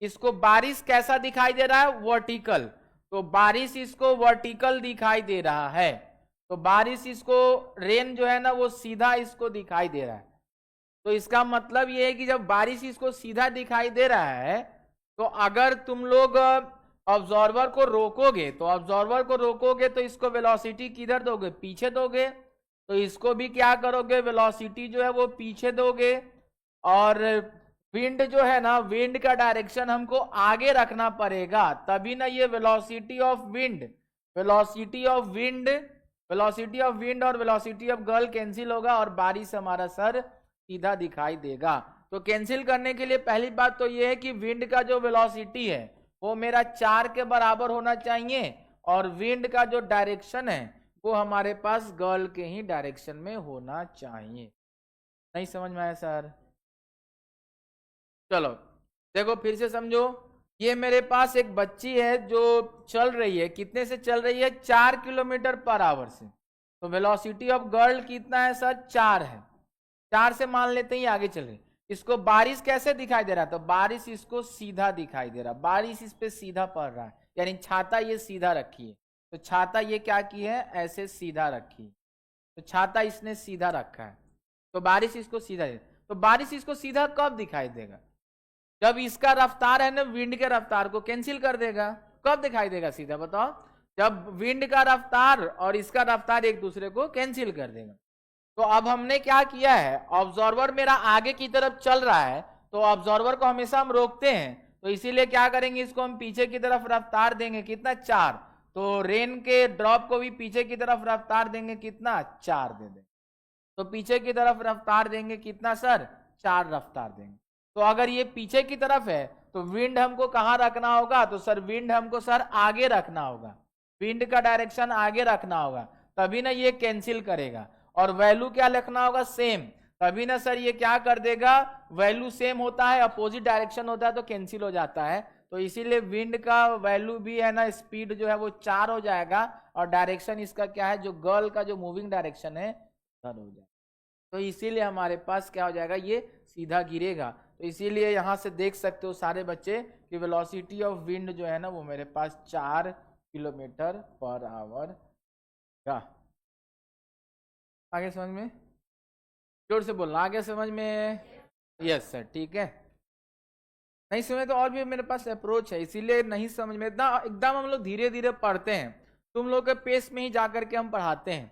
इसको बारिश कैसा दिखाई दे रहा है? वर्टिकल। तो बारिश इसको वर्टिकल दिखाई दे रहा है, तो बारिश इसको, रेन जो है ना वो सीधा इसको दिखाई दे रहा है। तो इसका मतलब ये है कि जब बारिश इसको सीधा दिखाई दे रहा है, तो अगर तुम लोग ऑब्जर्वर को रोकोगे, तो इसको वेलोसिटी किधर दोगे? पीछे दोगे। तो इसको भी क्या करोगे? वेलोसिटी जो है वो पीछे दोगे। और विंड जो है ना, विंड का डायरेक्शन हमको आगे रखना पड़ेगा, तभी ना ये वेलोसिटी ऑफ विंड और वेलोसिटी ऑफ गर्ल कैंसिल होगा और बारिश हमारा सर सीधा दिखाई देगा। तो कैंसिल करने के लिए पहली बात तो ये है कि विंड का जो वेलोसिटी है वो मेरा 4 के बराबर होना चाहिए, और विंड का जो डायरेक्शन है वो हमारे पास गर्ल के ही डायरेक्शन में होना चाहिए। नहीं समझ में आया सर? चलो देखो फिर से समझो। ये मेरे पास एक बच्ची है जो चल रही है, कितने से चल रही है? 4 km/h से। तो वेलोसिटी ऑफ गर्ल कितना है सर? 4 है। 4 से मान लेते हैं आगे चल रही। इसको बारिश कैसे दिखाई दे रहा है? तो बारिश इसको सीधा दिखाई दे रहा, बारिश इस पे सीधा पड़ रहा है, यानी छाता ये सीधा रखी है। तो छाता ये क्या की है? ऐसे सीधा रखी है। तो छाता इसने सीधा रखा है, तो बारिश इसको सीधा दे। तो बारिश इसको सीधा कब दिखाई देगा? जब इसका रफ्तार है ना, विंड के रफ्तार को कैंसिल कर देगा। कब दिखाई देगा सीधा बताओ? जब विंड का रफ्तार और इसका रफ्तार एक दूसरे को कैंसिल कर देगा। तो अब हमने क्या किया है, ऑब्जर्वर मेरा आगे की तरफ चल रहा है, तो ऑब्जर्वर को हमेशा हम रोकते हैं, तो इसीलिए क्या करेंगे, इसको हम पीछे की तरफ रफ्तार देंगे, कितना? 4। तो रेन के ड्रॉप को भी पीछे की तरफ रफ्तार देंगे, कितना? 4 दे देंगे। तो पीछे की तरफ रफ्तार देंगे कितना सर? 4 रफ्तार देंगे। तो अगर ये पीछे की तरफ है तो विंड हमको कहाँ रखना होगा? तो सर विंड हमको सर आगे रखना होगा, विंड का डायरेक्शन आगे रखना होगा, तभी ना ये कैंसिल करेगा। और वैल्यू क्या लिखना होगा? सेम, तभी ना सर ये क्या कर देगा? वैल्यू सेम होता है, अपोजिट डायरेक्शन होता है तो कैंसिल हो जाता है। तो इसीलिए विंड का वैल्यू भी है ना, स्पीड जो है वो 4 हो जाएगा, और डायरेक्शन इसका क्या है, जो गर्ल का जो मूविंग डायरेक्शन है उधर हो जाएगा। तो इसीलिए हमारे पास क्या हो जाएगा, ये सीधा गिरेगा। तो इसीलिए यहाँ से देख सकते हो सारे बच्चे कि वेलोसिटी ऑफ विंड जो है ना वो मेरे पास 4 किलोमीटर पर आवर का। आगे समझ में? जोर से बोलना, आगे समझ में? यस सर, ठीक है। नहीं समझ तो और भी मेरे पास अप्रोच है, इसीलिए नहीं समझ में इतना एकदम हम लोग धीरे धीरे पढ़ते हैं, तुम लोग के पेस में ही जाकर के हम पढ़ाते हैं।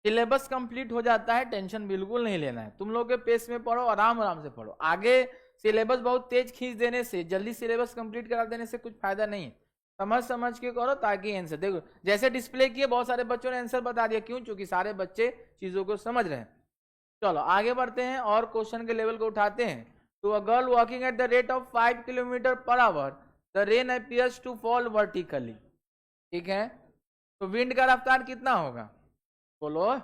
सिलेबस कंप्लीट हो जाता है, टेंशन बिल्कुल नहीं लेना है, तुम लोग के पेस में पढ़ो, आराम आराम से पढ़ो। आगे सिलेबस बहुत तेज खींच देने से, जल्दी सिलेबस कंप्लीट करा देने से कुछ फायदा नहीं है। समझ समझ के करो ताकि आंसर देखो, जैसे डिस्प्ले किए बहुत सारे बच्चों ने आंसर बता दिया, क्यों? क्योंकि सारे बच्चे चीजों को समझ रहे हैं। चलो आगे बढ़ते हैं और क्वेश्चन के लेवल को उठाते हैं। तो a girl walking at the rate of 5 kilometre per hour, the rain appears to fall vertically. ठीक है, तो विंड का रफ्तार कितना होगा? बोलो।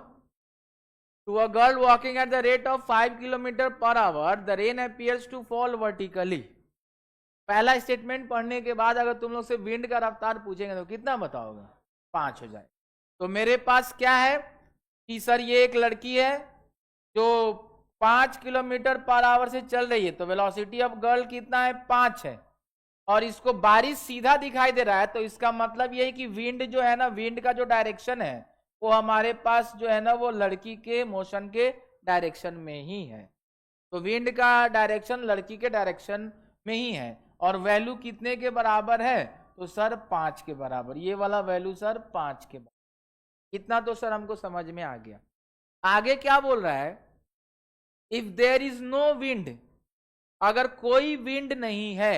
To a girl walking at the rate of 5 kilometre per hour, the rain appears to fall vertically. पहला स्टेटमेंट पढ़ने के बाद अगर तुम लोग से विंड का रफ्तार पूछेंगे तो कितना बताओगे? 5 हो जाए। तो मेरे पास क्या है कि सर ये एक लड़की है जो 5 किलोमीटर पर आवर से चल रही है, तो वेलोसिटी ऑफ गर्ल कितना है? 5 है, और इसको बारिश सीधा दिखाई दे रहा है, तो इसका मतलब ये है कि विंड जो है ना, विंड का जो डायरेक्शन है वो हमारे पास जो है ना वो लड़की के मोशन के डायरेक्शन में ही है। तो विंड का डायरेक्शन लड़की के डायरेक्शन में ही है, और वैल्यू कितने के बराबर है? तो सर 5 के बराबर, ये वाला वैल्यू सर 5 के बराबर। इतना तो सर हमको समझ में आ गया। आगे क्या बोल रहा है? If there is no wind, अगर कोई विंड नहीं है,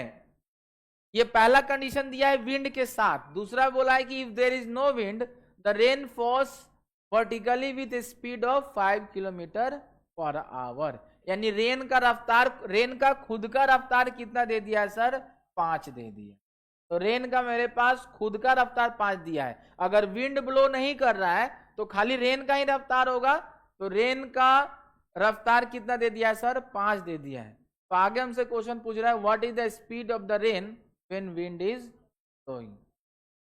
ये पहला कंडीशन दिया है विंड के साथ। दूसरा बोला है कि if there is no wind the rain falls vertically with speed of 5 kilometre per hour. यानी रेन का रफ्तार, रेन का खुद का रफ्तार कितना दे दिया है सर? 5 दे दिया। तो रेन का मेरे पास खुद का रफ्तार 5 दिया है। अगर विंड ब्लो नहीं कर रहा है तो खाली रेन का ही रफ्तार होगा, तो रेन का रफ्तार कितना दे दिया है सर? 5 दे दिया है। तो आगे हमसे क्वेश्चन पूछ रहा है what is the speed of the rain when wind is blowing.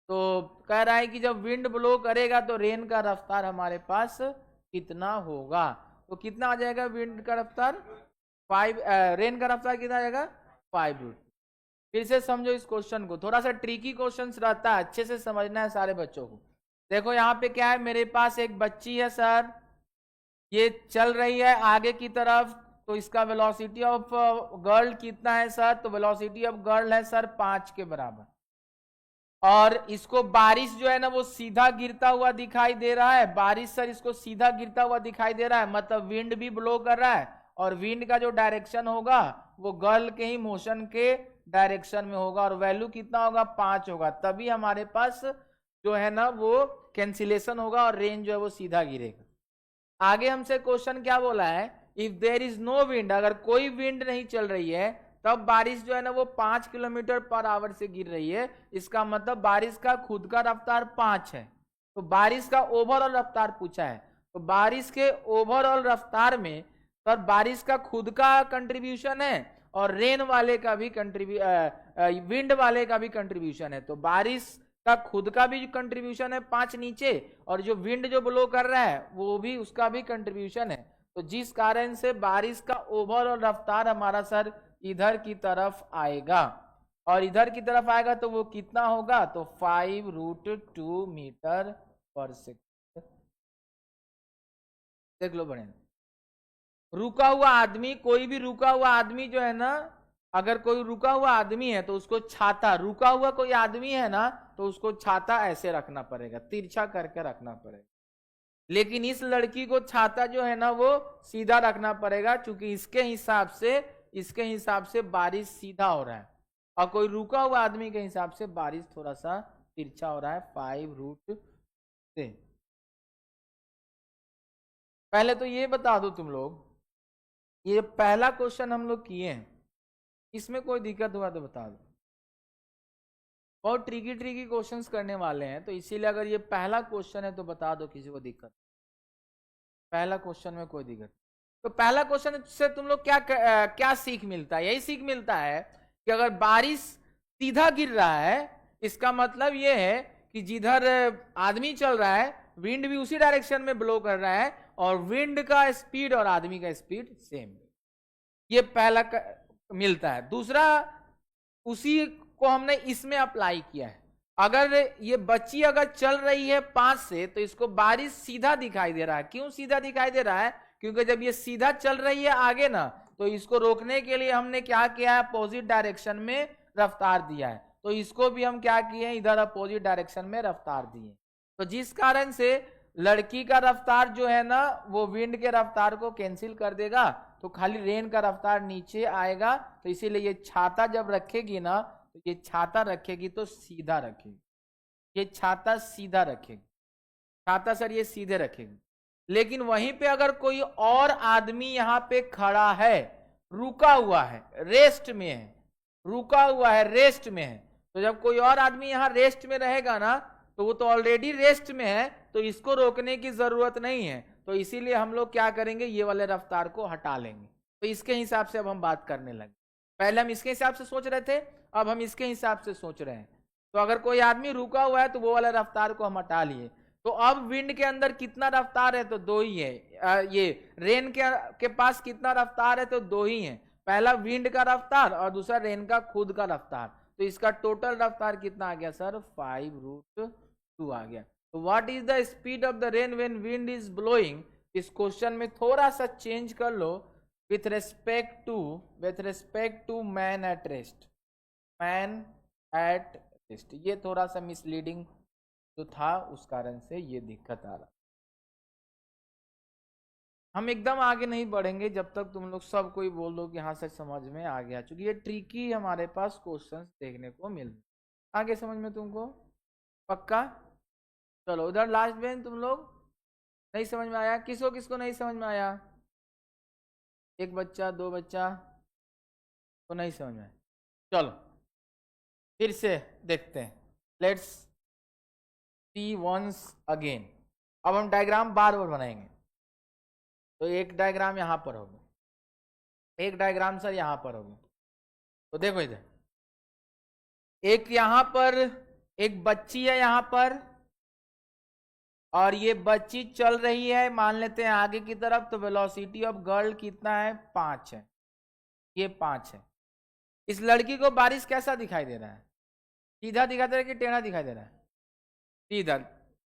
तो कह रहा है कि जब विंड ब्लो करेगा तो रेन का रफ्तार हमारे पास कितना होगा? तो कितना आ जाएगा विंड का रफ्तार? 5। रेन का रफ्तार कितना आ जाएगा? 5 रूट। फिर से समझो इस क्वेश्चन को, थोड़ा सा ट्रिकी क्वेश्चन रहता है, अच्छे से समझना है सारे बच्चों को। देखो यहाँ पे क्या है, मेरे पास एक बच्ची है सर, ये चल रही है आगे की तरफ, तो इसका वेलोसिटी ऑफ गर्ल कितना है सर? तो वेलोसिटी ऑफ गर्ल है सर 5 के बराबर, और इसको बारिश जो है ना वो सीधा गिरता हुआ दिखाई दे रहा है। बारिश सर इसको सीधा गिरता हुआ दिखाई दे रहा है, मतलब विंड भी ब्लो कर रहा है, और विंड का जो डायरेक्शन होगा वो गर्ल के ही मोशन के डायरेक्शन में होगा, और वैल्यू कितना होगा? 5 होगा। तभी हमारे पास जो है ना वो कैंसिलेशन होगा और रेन जो है वो सीधा गिरेगा। आगे हमसे क्वेश्चन क्या बोला है? If there is no wind, अगर कोई विंड नहीं चल रही है तब बारिश जो है ना वो 5 किलोमीटर पर आवर से गिर रही है। इसका मतलब बारिश का खुद का रफ्तार 5 है। तो बारिश का ओवरऑल रफ्तार पूछा है, तो बारिश के ओवरऑल रफ्तार में सर बारिश का खुद का कंट्रीब्यूशन है और रेन वाले का भी विंड वाले का भी कंट्रीब्यूशन है। तो बारिश का खुद का भी कंट्रीब्यूशन है 5 नीचे, और जो विंड जो ब्लो कर रहा है वो भी, उसका भी कंट्रीब्यूशन है। तो जिस कारण से बारिश का ओवरऑल रफ्तार हमारा सर इधर की तरफ आएगा, और इधर की तरफ आएगा तो वो कितना होगा? तो 5√2 मीटर पर सेकेंड। देख लो बड़े, रुका हुआ आदमी, कोई भी रुका हुआ आदमी जो है ना, अगर कोई रुका हुआ आदमी है तो उसको छाता, रुका हुआ कोई आदमी है ना तो उसको छाता ऐसे रखना पड़ेगा, तिरछा करके रखना पड़ेगा। लेकिन इस लड़की को छाता जो है ना वो सीधा रखना पड़ेगा, क्योंकि इसके हिसाब से बारिश सीधा हो रहा है, और कोई रुका हुआ आदमी के हिसाब से बारिश थोड़ा सा तिरछा हो रहा है 5√2 से। पहले तो ये बता दो तुम लोग, ये पहला क्वेश्चन हम लोग किए हैं, इसमें कोई दिक्कत हुआ तो बता दो। बहुत ट्रिकी क्वेश्चंस करने वाले हैं, तो इसीलिए अगर ये पहला क्वेश्चन है तो बता दो किसी को दिक्कत। पहला क्वेश्चन में कोई दिक्कत, तो पहला क्वेश्चन से तुम लोग क्या सीख मिलता है? यही सीख मिलता है कि अगर बारिश सीधा गिर रहा है, इसका मतलब ये है कि जिधर आदमी चल रहा है विंड भी उसी डायरेक्शन में ब्लो कर रहा है, और विंड का स्पीड और आदमी का स्पीड सेम। ये पहला मिलता है। दूसरा, उसी को हमने इसमें अप्लाई किया है। अगर ये बच्ची अगर चल रही है 5 से तो इसको बारिश सीधा दिखाई दे रहा है। क्यों सीधा दिखाई दे रहा है? क्योंकि जब ये सीधा चल रही है आगे ना, तो इसको रोकने के लिए हमने क्या किया है, अपोजिट डायरेक्शन में रफ्तार दिया है। तो इसको भी हम क्या किए हैं, इधर अपोजिट डायरेक्शन में रफ्तार दिए। तो जिस कारण से लड़की का रफ्तार जो है ना वो विंड के रफ्तार को कैंसिल कर देगा, तो खाली रेन का रफ्तार नीचे आएगा। तो इसीलिए ये छाता जब रखेगी ना, तो ये छाता रखेगी तो सीधा रखेगी, ये छाता सीधा रखेगी, छाता सर ये सीधे रखेगी। लेकिन वहीं पे अगर कोई और आदमी यहाँ पे खड़ा है, रुका हुआ है, रेस्ट में है, रुका हुआ है, रेस्ट में है, तो जब कोई और आदमी यहाँ रेस्ट में रहेगा ना, तो वो तो ऑलरेडी रेस्ट में है, तो इसको रोकने की जरूरत नहीं है। तो इसीलिए हम लोग क्या करेंगे, ये वाले रफ्तार को हटा लेंगे। तो इसके हिसाब से अब हम बात करने लगे। पहले हम इसके हिसाब से सोच रहे थे, अब हम इसके हिसाब से सोच रहे हैं। तो अगर कोई आदमी रुका हुआ है तो वो वाला रफ्तार को हम हटा लिए। तो अब विंड के अंदर कितना रफ्तार है, तो 2 ही है। ये रेन के पास कितना रफ्तार है, तो 2 ही है। पहला विंड का रफ्तार और दूसरा रेन का खुद का रफ्तार। तो इसका टोटल रफ्तार कितना आ गया सर, 5√2 आ गया। तो what is the speed of the rain when wind is blowing? इस क्वेश्चन में थोड़ा सा चेंज कर लो, with respect to man at rest. Man at rest, ये थोड़ा सा मिसलीडिंग जो था उस कारण से ये दिक्कत आ रहा। हम एकदम आगे नहीं बढ़ेंगे जब तक तुम लोग सब कोई बोल दो कि हाँ सर समझ में आ गया, क्योंकि ये ट्रिकी हमारे पास क्वेश्चंस देखने को मिल रहे। आगे समझ में तुमको पक्का? चलो उधर लास्ट बेंच तुम लोग नहीं समझ में आया? किसको किसको नहीं समझ में आया? एक बच्चा, 2 बच्चा तो नहीं समझ में आया। चलो फिर से देखते हैं, लेट्स सी वंस अगेन। अब हम डायग्राम बार बार बनाएंगे। तो एक डायग्राम यहाँ पर होगा, एक डायग्राम सर यहाँ पर होगा। तो देखो इधर एक यहाँ पर एक बच्ची है यहाँ पर, और ये बच्ची चल रही है, मान लेते हैं आगे की तरफ। तो वेलोसिटी ऑफ गर्ल कितना है, 5 है, ये 5 है। इस लड़की को बारिश कैसा दिखाई दे रहा है, सीधा दिखाई दे रहा है कि टेढ़ा दिखाई दे रहा है? सीधा।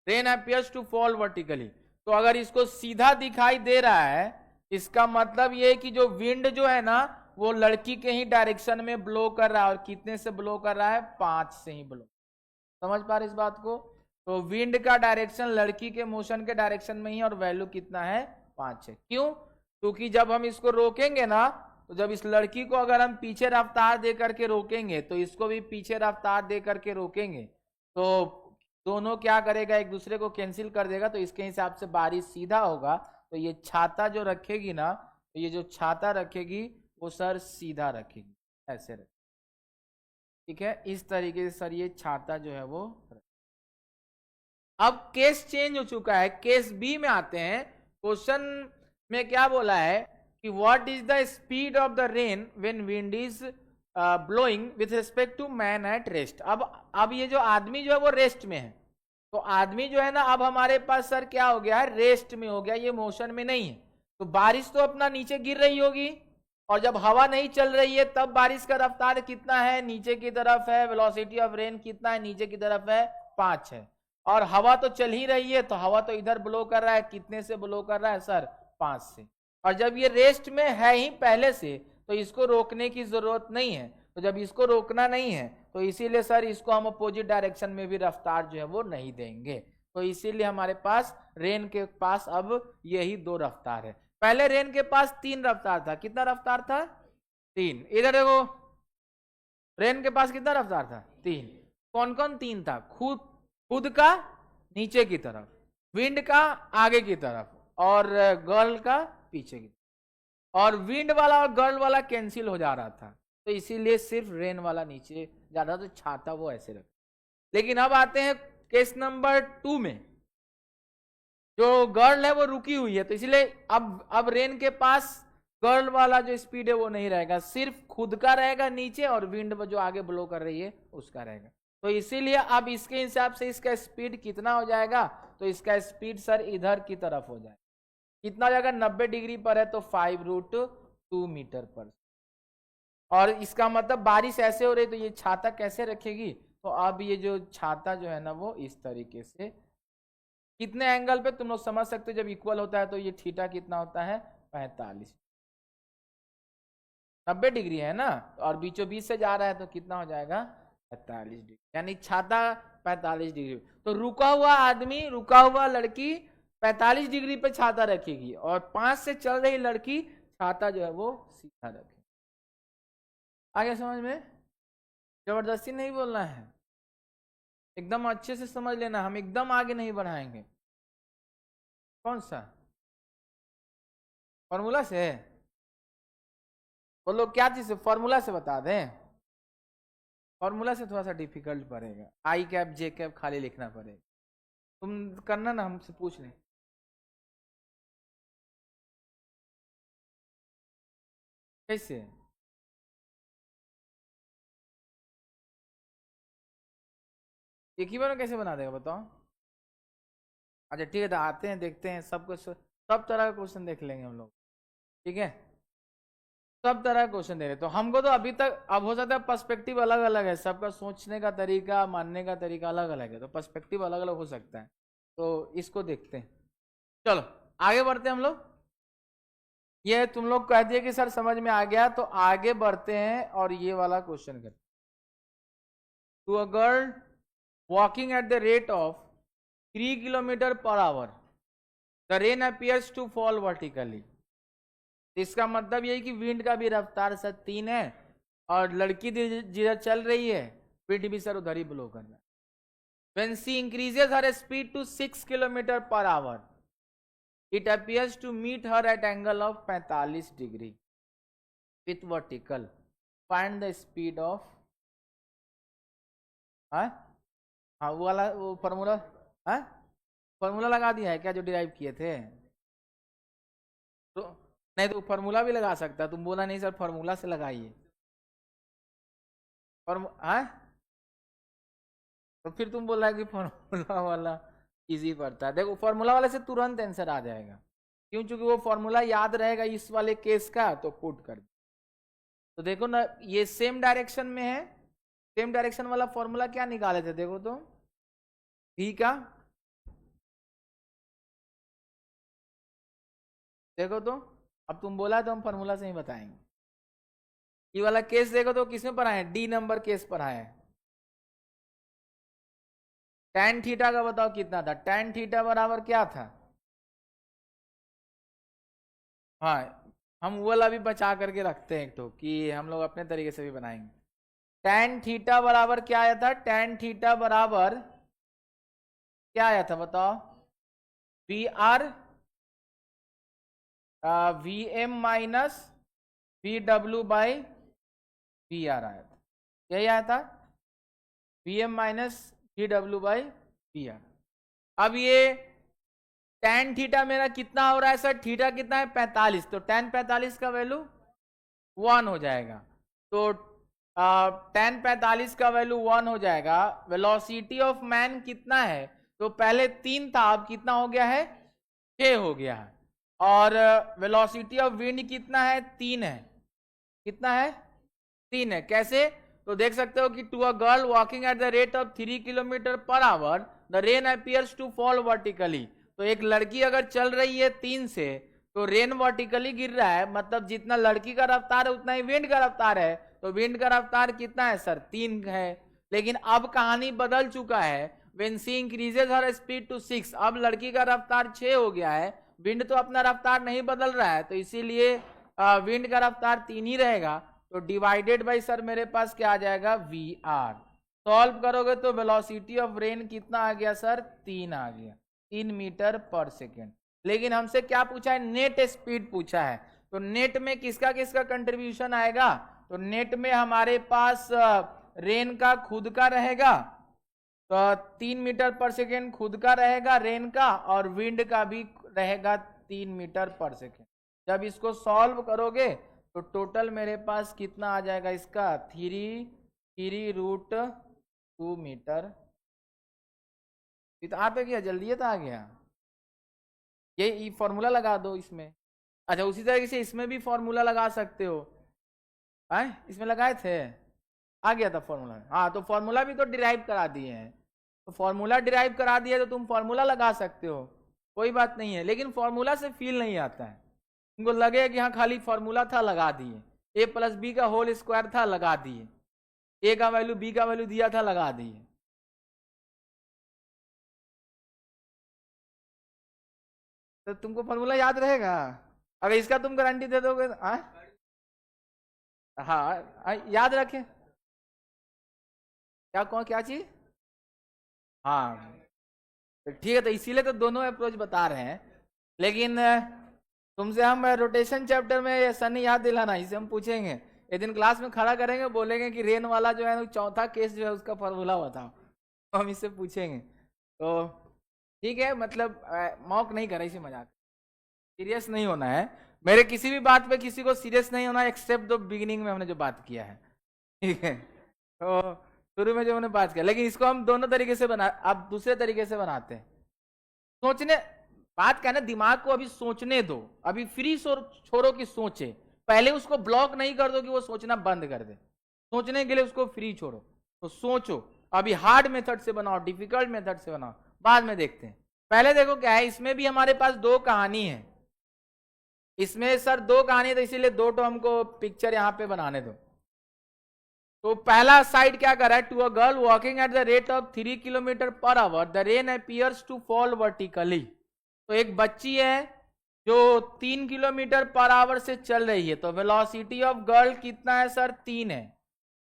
Rain appears to fall vertically. तो अगर इसको सीधा दिखाई दे रहा है, इसका मतलब ये है कि जो विंड जो है ना वो लड़की के ही डायरेक्शन में ब्लो कर रहा है। और कितने से ब्लो कर रहा है, 5 से ही ब्लो। समझ पा रहे इस बात को? तो विंड का डायरेक्शन लड़की के मोशन के डायरेक्शन में ही, और वैल्यू कितना है, 5 है। क्यों? क्योंकि जब हम इसको रोकेंगे ना, तो जब इस लड़की को अगर हम पीछे रफ्तार दे करके रोकेंगे, तो इसको भी पीछे रफ्तार दे करके रोकेंगे, तो दोनों क्या करेगा, एक दूसरे को कैंसिल कर देगा। तो इसके हिसाब से बारिश सीधा होगा। तो ये छाता जो रखेगी ना, तो ये जो छाता रखेगी वो सर सीधा रखेगी, ऐसे रखेगी। ठीक है, इस तरीके से सर ये छाता जो है वो। अब केस चेंज हो चुका है, केस बी में आते हैं। क्वेश्चन में क्या बोला है कि what is the speed of the rain when wind is blowing with respect to man at rest. अब ये जो आदमी जो है वो रेस्ट में है। तो आदमी जो है ना, अब हमारे पास सर क्या हो गया है, रेस्ट में हो गया, ये मोशन में नहीं है। तो बारिश तो अपना नीचे गिर रही होगी, और जब हवा नहीं चल रही है तब बारिश का रफ्तार कितना है, नीचे की तरफ है। वेलोसिटी ऑफ रेन कितना है, नीचे की तरफ है, 5 है। और हवा तो चल ही रही है, तो हवा तो इधर ब्लो कर रहा है। कितने से ब्लो कर रहा है सर, 5 से। और जब ये रेस्ट में है ही पहले से, तो इसको रोकने की जरूरत नहीं है। तो जब इसको रोकना नहीं है, तो इसीलिए सर इसको हम अपोजिट डायरेक्शन में भी रफ्तार जो है वो नहीं देंगे। तो इसीलिए हमारे पास रेन के पास अब यही 2 रफ्तार है। पहले रेन के पास 3 रफ्तार था। कितना रफ्तार था, 3। इधर देखो, रेन के पास कितना रफ्तार था, 3। कौन कौन 3 था? खुद का नीचे की तरफ, विंड का आगे की तरफ, और गर्ल का पीछे की तरफ। और विंड वाला और गर्ल वाला कैंसिल हो जा रहा था, तो इसीलिए सिर्फ रेन वाला नीचे जा रहा था। तो छाता वो ऐसे रख। लेकिन अब आते हैं केस नंबर 2 में। जो गर्ल है वो रुकी हुई है, तो इसलिए अब रेन के पास गर्ल वाला जो स्पीड है वो नहीं रहेगा, सिर्फ खुद का रहेगा नीचे, और विंड जो आगे ब्लो कर रही है उसका रहेगा। तो इसीलिए अब इसके हिसाब से इसका स्पीड कितना हो जाएगा, तो इसका स्पीड सर इधर की तरफ हो जाएगा। कितना हो जाएगा, 90 डिग्री पर है तो 5√2 मीटर पर। और इसका मतलब बारिश ऐसे हो रही तो ये छाता कैसे रखेगी, तो अब ये जो छाता जो है ना वो इस तरीके से, कितने एंगल पे तुम लोग समझ सकते हो, जब इक्वल होता है तो ये थीटा कितना होता है 45, 90 डिग्री है ना, और बीचों बीच से जा रहा है तो कितना हो जाएगा 45 डिग्री, यानी छाता 45 डिग्री। तो रुका हुआ आदमी, रुका हुआ लड़की 45 डिग्री पे छाता रखेगी, और 5 से चल रही लड़की छाता जो है वो सीधा रखेगी। आगे समझ में, जबरदस्ती नहीं बोलना है, एकदम अच्छे से समझ लेना, हम एकदम आगे नहीं बढ़ाएंगे। कौन सा फॉर्मूला से, बोलो क्या चीज से, फॉर्मूला से बता दें, फॉर्मूला से थोड़ा सा डिफिकल्ट पड़ेगा, आई कैप जे कैप खाली लिखना पड़ेगा, तुम करना ना, हमसे पूछ लें। कैसे, एक ही बार में कैसे बना देगा बताओ। अच्छा ठीक है, तो आते हैं देखते हैं, सब कुछ सब तरह का क्वेश्चन देख लेंगे हम लोग, ठीक है, सब तरह का क्वेश्चन दे रहे। तो हमको तो अभी तक, अब हो सकता है पर्सपेक्टिव अलग अलग है, सबका सोचने का तरीका, मानने का तरीका अलग अलग है, तो पर्सपेक्टिव अलग अलग हो सकता है, तो इसको देखते हैं। चलो आगे बढ़ते हैं हम लोग। ये तुम लोग कह दिए कि सर समझ में आ गया, तो आगे बढ़ते हैं और ये वाला क्वेश्चन करते हैं। To a girl walking at the rate of 3 kilometre per hour, the rain appears to fall vertically. इसका मतलब यही कि विंड का भी रफ्तार सर 3 है, और लड़की जिधर चल रही है विंड भी सर उधर ही ब्लो कर रहा है। When she increases her speed to 6 kilometre per our, it appears to meet her at angle of 45 degree with vertical. Find the speed of, हाँ हाँ वो वाला वो फॉर्मूला, हाँ फॉर्मूला लगा दिया है क्या जो डिराइव किए थे, तो नहीं तो फॉर्मूला भी लगा सकता, तुम बोला नहीं सर फॉर्मूला से लगाइए, हाँ तो फिर तुम बोला कि फॉर्मूला वाला इजी पड़ता है। देखो फॉर्मूला वाले से तुरंत आंसर आ जाएगा, क्यों, चूंकि वो फॉर्मूला याद रहेगा इस वाले केस का, तो पुट कर। तो देखो ना ये सेम डायरेक्शन में है, सेम डायरेक्शन वाला फॉर्मूला क्या निकाले थे, देखो तो v का, देखो तो, अब तुम बोला तो हम फॉर्मूला से ही बताएंगे। ये वाला केस देखो तो किसमें पढ़ा है, डी नंबर केस पढ़ा है। tan थीटा का बताओ कितना था, tan थीटा बराबर क्या था, हाँ हम वो वाला भी बचा करके रखते हैं एक तो, कि हम लोग अपने तरीके से भी बनाएंगे। tan थीटा बराबर क्या आया था, tan थीटा बराबर क्या आया था बताओ, V R V M minus V W by V R आया था, यही आया था, V M minus V W by V R. अब ये tan थीटा मेरा कितना हो रहा है सर, थीटा कितना है 45, तो tan 45 का वैल्यू 1 हो जाएगा, तो tan 45 का वैल्यू 1 हो जाएगा। वेलोसिटी ऑफ मैन कितना है, तो पहले 3 था, अब कितना हो गया है 6 हो गया है, और वेलोसिटी ऑफ विंड कितना है 3 है, कितना है 3 है। कैसे, तो देख सकते हो कि to a girl walking at the rate of 3 kilometre per hour the rain appears to fall vertically, तो एक लड़की अगर चल रही है 3 से, तो रेन वर्टिकली गिर रहा है, मतलब जितना लड़की का रफ्तार है उतना ही विंड का रफ्तार है, तो विंड का रफ्तार कितना है सर 3 है। लेकिन अब कहानी बदल चुका है, when she increases her speed to 6, अब लड़की का रफ्तार 6 हो गया है, विंड तो अपना रफ्तार नहीं बदल रहा है, तो इसीलिए विंड का रफ्तार 3 ही रहेगा, तो डिवाइडेड बाई सर मेरे पास क्या आ जाएगा वी आर। सॉल्व करोगे तो वेलोसिटी ऑफ रेन कितना आ गया सर 3 आ गया, 3 मीटर पर सेकेंड। लेकिन हमसे क्या पूछा है, नेट स्पीड पूछा है, तो नेट में किसका किसका कंट्रीब्यूशन आएगा, तो नेट में हमारे पास रेन का खुद का रहेगा, तो 3 मीटर पर सेकेंड खुद का रहेगा रेन का, और विंड का भी रहेगा 3 मीटर पर सेकेंड। जब इसको सॉल्व करोगे तो टोटल मेरे पास कितना आ जाएगा इसका 3√2 मीटर। आ तो गया, जल्दी तो आ गया, ये फॉर्मूला लगा दो इसमें। अच्छा उसी तरीके से इसमें भी फॉर्मूला लगा सकते हो, इसमें लगाए थे, आ गया था फॉर्मूला। हाँ तो फॉर्मूला भी तो डिराइव करा दिए हैं, तो फॉर्मूला डिराइव करा दिया तो तुम फॉर्मूला लगा सकते हो, कोई बात नहीं है। लेकिन फॉर्मूला से फील नहीं आता है, तुमको लगे कि हाँ खाली फॉर्मूला था लगा दिए, ए प्लस बी का होल स्क्वायर था लगा दिए, ए का वैल्यू बी का वैल्यू दिया था लगा दिए। तो तुमको फॉर्मूला याद रहेगा अगर इसका तुम गारंटी दे दोगे? हाँ याद रखे क्या, कौन क्या चीज? हाँ तो ठीक है, तो इसीलिए तो दोनों अप्रोच बता रहे हैं। लेकिन तुमसे हम रोटेशन चैप्टर में ऐसा नहीं याद दिलाना, इसे हम पूछेंगे एक दिन क्लास में खड़ा करेंगे, बोलेंगे कि रेन वाला जो है चौथा केस जो है उसका फॉर्मूला बताओ, तो हम इससे पूछेंगे। तो ठीक है, मतलब मौक नहीं करे इसे मजाक, सीरियस नहीं होना है। मेरे किसी भी बात पे किसी को सीरियस नहीं होना एक्सेप्ट द बिगिनिंग में हमने जो बात किया है, ठीक है। तो शुरू में जो हमने बात किया, लेकिन इसको हम दोनों तरीके से बना, अब दूसरे तरीके से बनाते हैं। सोचने बात क्या है ना, दिमाग को अभी सोचने दो, अभी फ्री छोड़ो कि सोचे, पहले उसको ब्लॉक नहीं कर दो कि वो सोचना बंद कर दे, सोचने के लिए उसको फ्री छोड़ो। तो सोचो, अभी हार्ड मेथड से बनाओ, डिफिकल्ट मेथड से बनाओ, बाद में देखते हैं। पहले देखो क्या है, इसमें भी हमारे पास दो कहानी है, इसमें सर दो कहानी, तो इसीलिए दो तो हमको पिक्चर यहां पे बनाने दो। तो पहला साइड क्या कर रहा है, to a girl walking at the rate of 3 kilometre per hour the rain appears to fall vertically. तो एक बच्ची है जो 3 किलोमीटर पर आवर से चल रही है, तो वेलोसिटी ऑफ गर्ल कितना है सर, 3 है,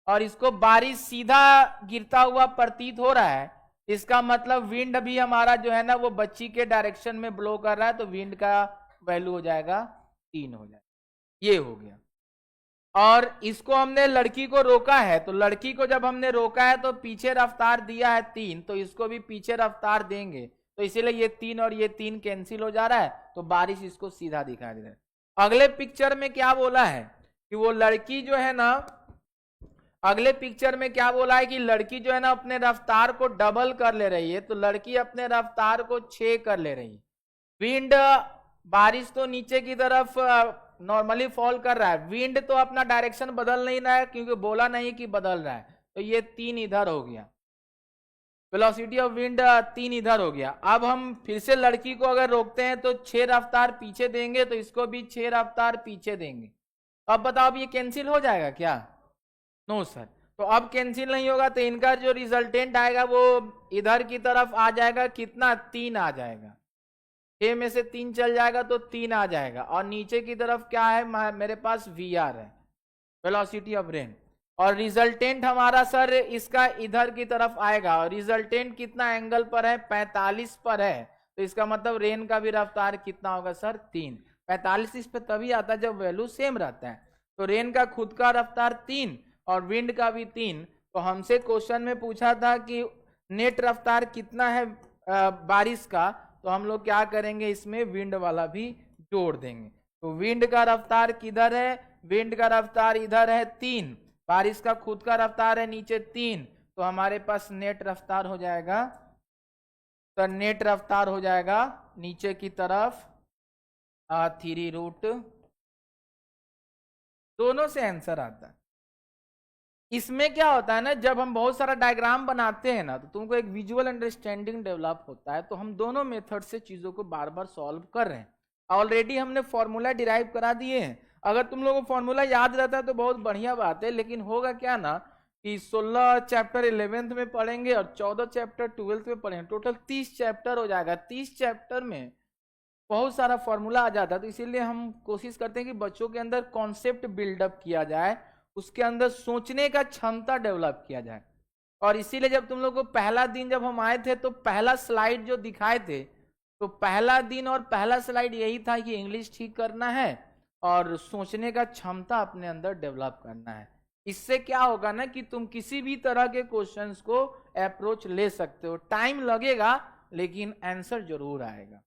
और इसको बारिश सीधा गिरता हुआ प्रतीत हो रहा है। इसका मतलब विंड भी हमारा जो है ना वो बच्ची के डायरेक्शन में ब्लो कर रहा है, तो विंड का वैल्यू हो जाएगा 3 हो जाएगा, ये हो गया। और इसको हमने लड़की को रोका है, तो लड़की को जब हमने रोका है तो पीछे रफ्तार दिया है 3, तो इसको भी पीछे रफ्तार देंगे, तो इसीलिए ये 3 और ये 3 कैंसिल हो जा रहा है, तो बारिश इसको सीधा दिखाई दे रहा है। अगले पिक्चर में क्या बोला है कि वो लड़की जो है ना, अगले पिक्चर में क्या बोला है कि लड़की जो है ना अपने रफ्तार को डबल कर ले रही है, तो लड़की अपने रफ्तार को 6 कर ले रही है। विंड, बारिश तो नीचे की तरफ नॉर्मली फॉल कर रहा है, विंड तो अपना डायरेक्शन बदल नहीं रहा है क्योंकि बोला नहीं कि बदल रहा है, तो ये 3 इधर हो गया, वेलोसिटी ऑफ विंड 3 इधर हो गया। अब हम फिर से लड़की को अगर रोकते हैं तो 6 रफ्तार पीछे देंगे, तो इसको भी 6 रफ्तार पीछे देंगे। अब बताओ अब ये कैंसिल हो जाएगा क्या? नो सर, तो अब कैंसिल नहीं होगा, तो इनका जो रिजल्टेंट आएगा वो इधर की तरफ आ जाएगा, कितना, 3 आ जाएगा, 6 में से 3 चल जाएगा तो 3 आ जाएगा। और नीचे की तरफ क्या है मेरे पास, VR है, वेलोसिटी ऑफ रेन, और रिजल्टेंट हमारा सर इसका इधर की तरफ आएगा, और रिजल्टेंट कितना एंगल पर है, 45 पर है, तो इसका मतलब रेन का भी रफ्तार कितना होगा सर, 3। 45 इस पे तभी आता है जब वैल्यू सेम रहता है, तो रेन का खुद का रफ्तार 3 और विंड का भी 3। तो हमसे क्वेश्चन में पूछा था कि नेट रफ्तार कितना है बारिश का, तो हम लोग क्या करेंगे, इसमें विंड वाला भी जोड़ देंगे। तो विंड का रफ्तार किधर है, विंड का रफ्तार इधर है 3, बारिश का खुद का रफ्तार है नीचे 3, तो हमारे पास नेट रफ्तार हो जाएगा, तो नेट रफ्तार हो जाएगा नीचे की तरफ 3√, दोनों से आंसर आता है। इसमें क्या होता है ना, जब हम बहुत सारा डायग्राम बनाते हैं ना, तो तुमको एक विजुअल अंडरस्टैंडिंग डेवलप होता है, तो हम दोनों मेथड से चीजों को बार बार सॉल्व कर रहे हैं। ऑलरेडी हमने फॉर्मूला डिराइव करा दिए हैं, अगर तुम लोगों को फॉर्मूला याद रहता है तो बहुत बढ़िया बात है, लेकिन होगा क्या ना कि 16 चैप्टर 11th में पढ़ेंगे और 14 चैप्टर 12th में पढ़ेंगे, टोटल 30 चैप्टर हो जाएगा। 30 चैप्टर में बहुत सारा फॉर्मूला आ जाता है, तो इसीलिए हम कोशिश करते हैं कि बच्चों के अंदर कॉन्सेप्ट बिल्डअप किया जाए, उसके अंदर सोचने का क्षमता डेवलप किया जाए। और इसीलिए जब तुम लोग को पहला दिन जब हम आए थे तो पहला स्लाइड जो दिखाए थे, तो पहला दिन और पहला स्लाइड यही था कि इंग्लिश ठीक करना है और सोचने का क्षमता अपने अंदर डेवलप करना है। इससे क्या होगा ना कि तुम किसी भी तरह के क्वेश्चंस को अप्रोच ले सकते हो, टाइम लगेगा लेकिन आंसर जरूर आएगा।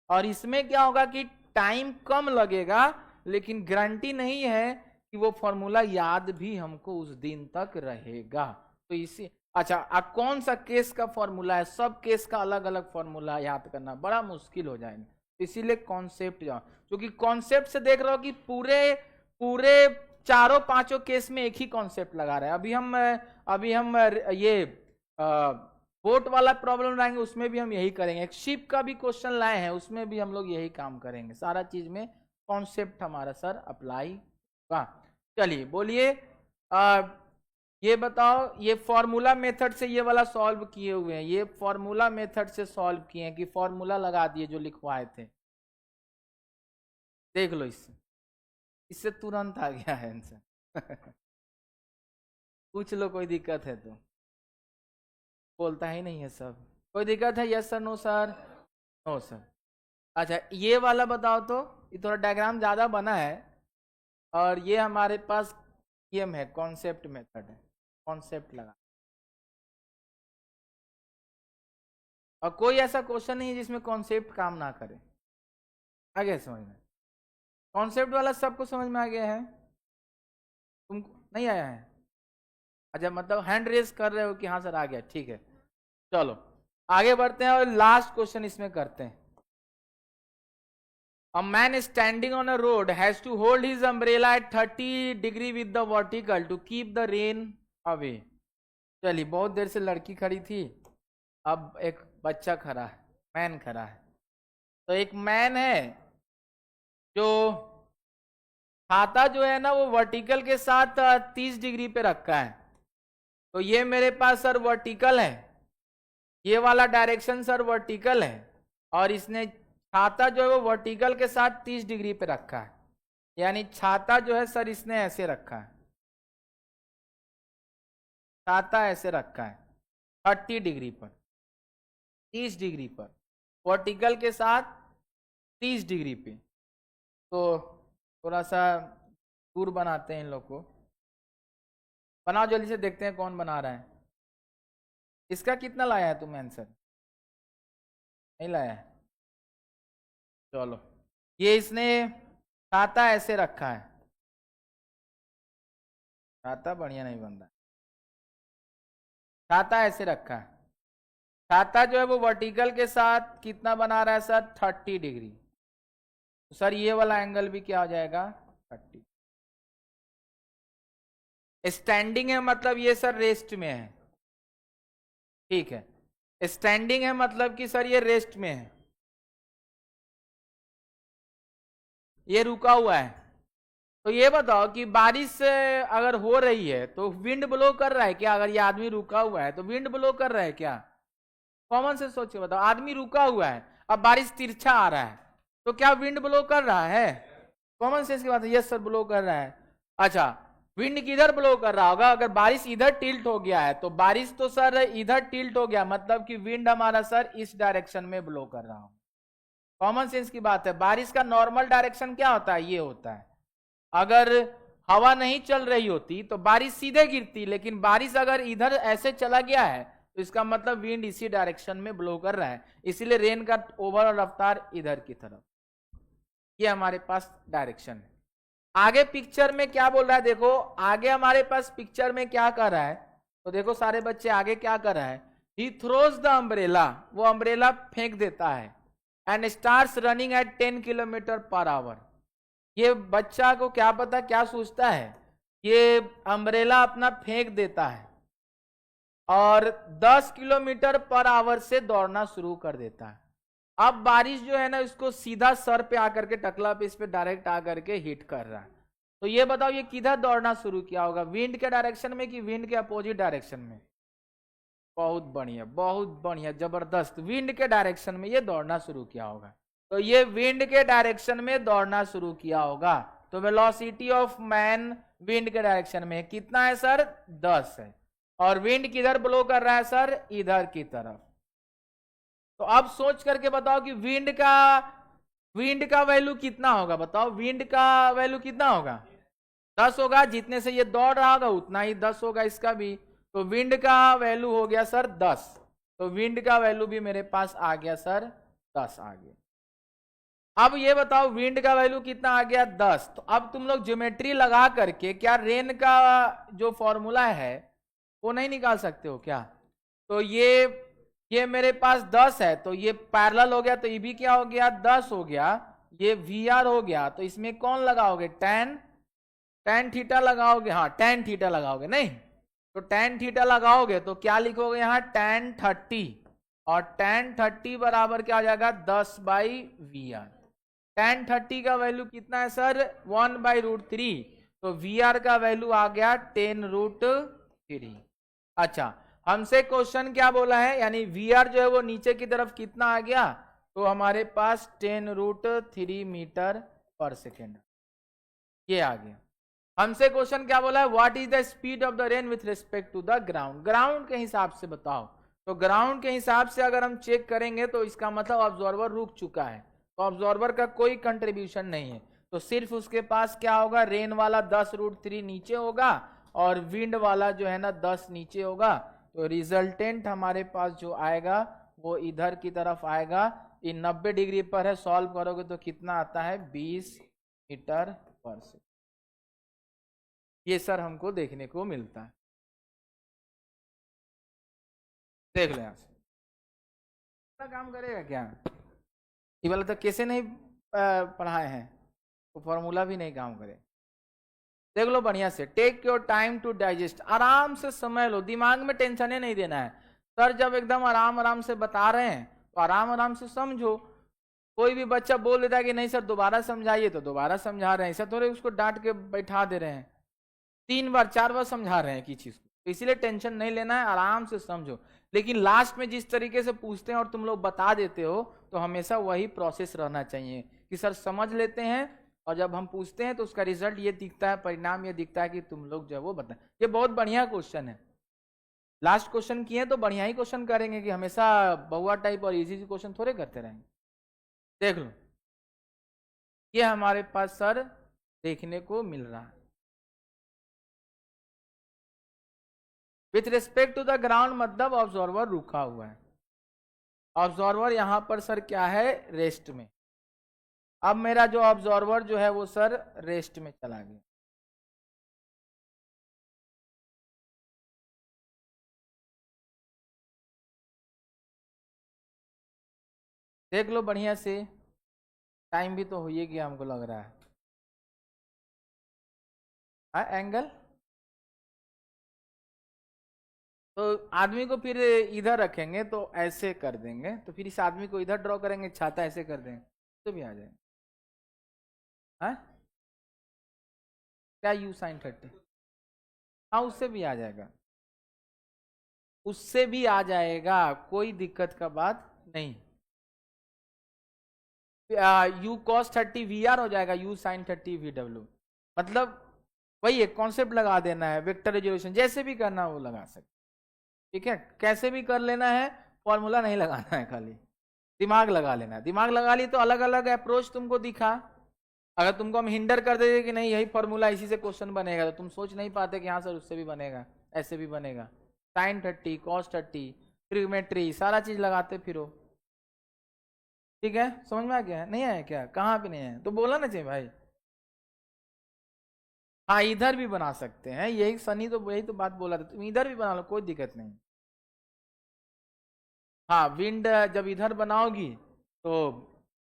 और इसमें क्या होगा कि टाइम कम लगेगा लेकिन गारंटी नहीं है कि वो फॉर्मूला याद भी हमको उस दिन तक रहेगा। तो इसी अच्छा कौन सा केस का फॉर्मूला है, सब केस का अलग अलग फॉर्मूला याद करना बड़ा मुश्किल हो जाएगा, इसीलिए कॉन्सेप्ट जाओ, क्योंकि कॉन्सेप्ट से देख रहे हो कि पूरे चारों पांचों केस में एक ही कॉन्सेप्ट लगा रहे हैं। अभी हम ये बोट वाला प्रॉब्लम लाएंगे, उसमें भी हम यही करेंगे। एक शिप का भी क्वेश्चन लाए हैं, उसमें भी हम लोग यही काम करेंगे। सारा चीज में कॉन्सेप्ट हमारा सर अप्लाई होगा। चलिए बोलिए, ये बताओ, ये फॉर्मूला मेथड से ये वाला सॉल्व किए हुए हैं, ये फॉर्मूला मेथड से सॉल्व किए हैं कि फॉर्मूला लगा दिए जो लिखवाए थे? देख लो, इससे तुरंत आ गया है आंसर। पूछ लो, कोई दिक्कत है तो। बोलता ही नहीं है सब। कोई दिक्कत है? Yes sir, no sir? No sir. अच्छा, ये वाला बताओ तो। ये थोड़ा डायग्राम ज्यादा बना है, और ये हमारे पास गेम है, कॉन्सेप्ट मेथड है, कॉन्सेप्ट लगा। और कोई ऐसा क्वेश्चन नहीं है जिसमें कॉन्सेप्ट काम ना करे। आ गया समझ में? कॉन्सेप्ट वाला सबको समझ में आ गया है? तुमको नहीं आया है? अच्छा, मतलब हैंड रेस कर रहे हो कि हाँ सर आ गया, ठीक है। चलो आगे बढ़ते हैं और लास्ट क्वेश्चन इसमें करते हैं। A man standing on a road has to hold his umbrella at 30 degree with the vertical to keep the rain away. चलिए, बहुत देर से लड़की खड़ी थी, अब एक बच्चा खड़ा है, मैन खड़ा है। तो एक मैन है जो छाता जो है ना वो वर्टिकल के साथ 30 डिग्री पे रखा है। तो ये मेरे पास सर वर्टिकल है, ये वाला डायरेक्शन सर वर्टिकल है, और इसने छाता जो है वो वर्टिकल के साथ 30 डिग्री पे रखा है। यानी छाता जो है सर इसने ऐसे रखा है, छाता ऐसे रखा है 30 डिग्री पर, 30 डिग्री पर, वर्टिकल के साथ 30 डिग्री पे। तो थोड़ा सा दूर बनाते हैं इन लोग को। बनाओ जल्दी से, देखते हैं कौन बना रहा है। इसका कितना लाया है तुम आंसर? नहीं लाया है? चलो, ये इसने छाता ऐसे रखा है, छाता बढ़िया नहीं बन रहा, छाता ऐसे रखा है। छाता जो है वो वर्टिकल के साथ कितना बना रहा है सर? 30 डिग्री। तो सर ये वाला एंगल भी क्या हो जाएगा? 30। स्टैंडिंग है मतलब ये सर रेस्ट में है, ठीक है। स्टैंडिंग है मतलब कि सर ये रेस्ट में है, ये रुका हुआ है। तो ये बताओ कि बारिश अगर हो रही है तो विंड ब्लो कर रहा है क्या? अगर ये आदमी रुका हुआ है तो विंड ब्लो कर रहा है क्या? कॉमन से सोच के बताओ, आदमी रुका हुआ है, अब बारिश तिरछा आ रहा है, तो क्या विंड ब्लो कर रहा है? कॉमन सेंस की बात है, यस सर ब्लो कर रहा है। अच्छा, विंड किधर ब्लो कर रहा होगा? अगर बारिश इधर टिल्ट हो गया है तो बारिश तो सर इधर टिल्ट हो गया, मतलब कि विंड हमारा सर इस डायरेक्शन में ब्लो कर रहा हो। कॉमन सेंस की बात है। बारिश का नॉर्मल डायरेक्शन क्या होता है? ये होता है। अगर हवा नहीं चल रही होती तो बारिश सीधे गिरती, लेकिन बारिश अगर इधर ऐसे चला गया है तो इसका मतलब विंड इसी डायरेक्शन में ब्लो कर रहा है, इसीलिए रेन का ओवरऑल रफ्तार इधर की तरफ। ये हमारे पास डायरेक्शन है। आगे पिक्चर में क्या बोल रहा है देखो, आगे हमारे पास पिक्चर में क्या कर रहा है, तो देखो सारे बच्चे आगे क्या कर रहा है। ही थ्रोज द अम्ब्रेला, वो अम्ब्रेला फेंक देता है, and starts running at 10 kilometre per our. ये बच्चा को क्या पता क्या सोचता है, ये अम्ब्रेला अपना फेंक देता है और 10 किलोमीटर पर आवर से दौड़ना शुरू कर देता है। अब बारिश जो है ना इसको सीधा सर पे आकर के, टकला पे इस पे डायरेक्ट आकर के हिट कर रहा है। तो ये बताओ ये किधर दौड़ना शुरू किया होगा? विंड के डायरेक्शन में कि विंड के अपोजिट डायरेक्शन में? बहुत बढ़िया, बहुत बढ़िया, जबरदस्त। विंड के डायरेक्शन में ये दौड़ना शुरू किया होगा। तो ये विंड के डायरेक्शन में दौड़ना शुरू किया होगा। तो वेलोसिटी ऑफ मैन विंड के डायरेक्शन में कितना है सर? 10 है। और विंड किधर ब्लो कर रहा है सर? इधर की तरफ। तो अब सोच करके बताओ कि विंड का वैल्यू कितना होगा? बताओ विंड का वैल्यू कितना होगा? 10 होगा। जितने से ये दौड़ रहा होगा उतना ही 10 होगा इसका भी। तो विंड का वैल्यू हो गया सर 10। तो विंड का वैल्यू भी मेरे पास आ गया सर 10 आ गया। अब ये बताओ विंड का वैल्यू कितना आ गया? 10। तो अब तुम लोग ज्योमेट्री लगा करके क्या रेन का जो फॉर्मूला है वो नहीं निकाल सकते हो क्या? तो ये मेरे पास 10 है, तो ये पैरेलल हो गया, तो ये भी क्या हो गया? 10 हो गया। ये VR हो गया, तो इसमें कौन लगाओगे? tan टेन थीटा लगाओगे, हाँ टेन थीटा लगाओगे, नहीं तो टेन थीटा लगाओगे तो क्या लिखोगे यहाँ टेन 30, और टेन 30 बराबर क्या हो जाएगा 10/VR। टेन 30 का वैल्यू कितना है सर 1/√3, तो VR का वैल्यू आ गया 10√3। अच्छा हमसे क्वेश्चन क्या बोला है, यानी VR जो है वो नीचे की तरफ कितना आ गया, तो हमारे पास 10√3 मीटर पर सेकेंड, ये आ गया। हमसे क्वेश्चन क्या बोला है, what is the speed of the rain with respect to the ground, ground के हिसाब से बताओ। तो ग्राउंड के हिसाब से अगर हम चेक करेंगे तो इसका मतलब ऑब्जॉर्वर रुक चुका है, तो ऑब्जॉर्वर का कोई कंट्रीब्यूशन नहीं है, तो सिर्फ उसके पास क्या होगा, रेन वाला 10√3 नीचे होगा और विंड वाला जो है ना 10 नीचे होगा, तो रिजल्टेंट हमारे पास जो आएगा वो इधर की तरफ आएगा। ये 90 डिग्री पर है, सॉल्व करोगे तो कितना आता है 20 मीटर पर सेकेंड। ये सर हमको देखने को मिलता है, देख लो यहाँ से काम करेगा क्या, ये वाला तो कैसे नहीं पढ़ाए हैं, तो फॉर्मूला भी नहीं काम करे। देख लो बढ़िया से, take your time to digest, आराम से समय लो, दिमाग में टेंशन ही नहीं देना है। सर जब एकदम आराम आराम से बता रहे हैं तो आराम आराम से समझो। कोई भी बच्चा बोल देता है कि नहीं सर दोबारा समझाइए, तो दोबारा समझा रहे हैं, ऐसा थोड़े उसको डांट के बैठा दे रहे हैं, 3 बार 4 बार समझा रहे हैं कि चीज को, तो इसीलिए टेंशन नहीं लेना है, आराम से समझो। लेकिन लास्ट में जिस तरीके से पूछते हैं और तुम लोग बता देते हो, तो हमेशा वही प्रोसेस रहना चाहिए कि सर समझ लेते हैं और जब हम पूछते हैं तो उसका रिजल्ट ये दिखता है, परिणाम ये दिखता है कि तुम लोग जो है वो बताएं। ये बहुत बढ़िया क्वेश्चन है, लास्ट क्वेश्चन किए तो बढ़िया ही क्वेश्चन करेंगे कि हमेशा बहुआ टाइप और इजी क्वेश्चन थोड़े करते रहेंगे। देख लो ये हमारे पास सर देखने को मिल रहा है, with respect to the ground मतलब ऑब्जॉर्वर रुका हुआ है, ऑब्जॉर्वर यहां पर सर क्या है रेस्ट में। अब मेरा जो ऑब्जॉर्वर जो है वो सर रेस्ट में चला गया, देख लो बढ़िया से, टाइम भी तो हो ही गया हमको लग रहा है। एंगल तो आदमी को फिर इधर रखेंगे तो ऐसे कर देंगे, तो फिर इस आदमी को इधर ड्रॉ करेंगे, छाता ऐसे कर देंगे तो भी आ जाएगा। हाँ क्या U sin 30, हाँ उससे भी आ जाएगा, उससे भी आ जाएगा, कोई दिक्कत का बात नहीं। U cos 30 VR हो जाएगा U sin 30 VW, मतलब वही एक कॉन्सेप्ट लगा देना है, वेक्टर रेजोल्यूशन जैसे भी करना वो लगा सकते, ठीक है, कैसे भी कर लेना है, फॉर्मूला नहीं लगाना है, खाली दिमाग लगा लेना है। दिमाग लगा ली तो अलग अलग अप्रोच तुमको दिखा, अगर तुमको हम हिंडर कर देते कि नहीं यही फॉर्मूला इसी से क्वेश्चन बनेगा, तो तुम सोच नहीं पाते कि हाँ सर उससे भी बनेगा, ऐसे भी बनेगा, sin 30 cos 30 ट्रिग्मेट्री सारा चीज लगाते फिरो। ठीक है समझ में आ गया है, नहीं आया क्या, कहाँ पे नहीं है तो बोला ना चाहिए भाई। हाँ इधर भी बना सकते हैं, यही सनी तो यही तो बात बोला था, तुम इधर भी बना लो कोई दिक्कत नहीं। हाँ विंड जब इधर बनाओगी तो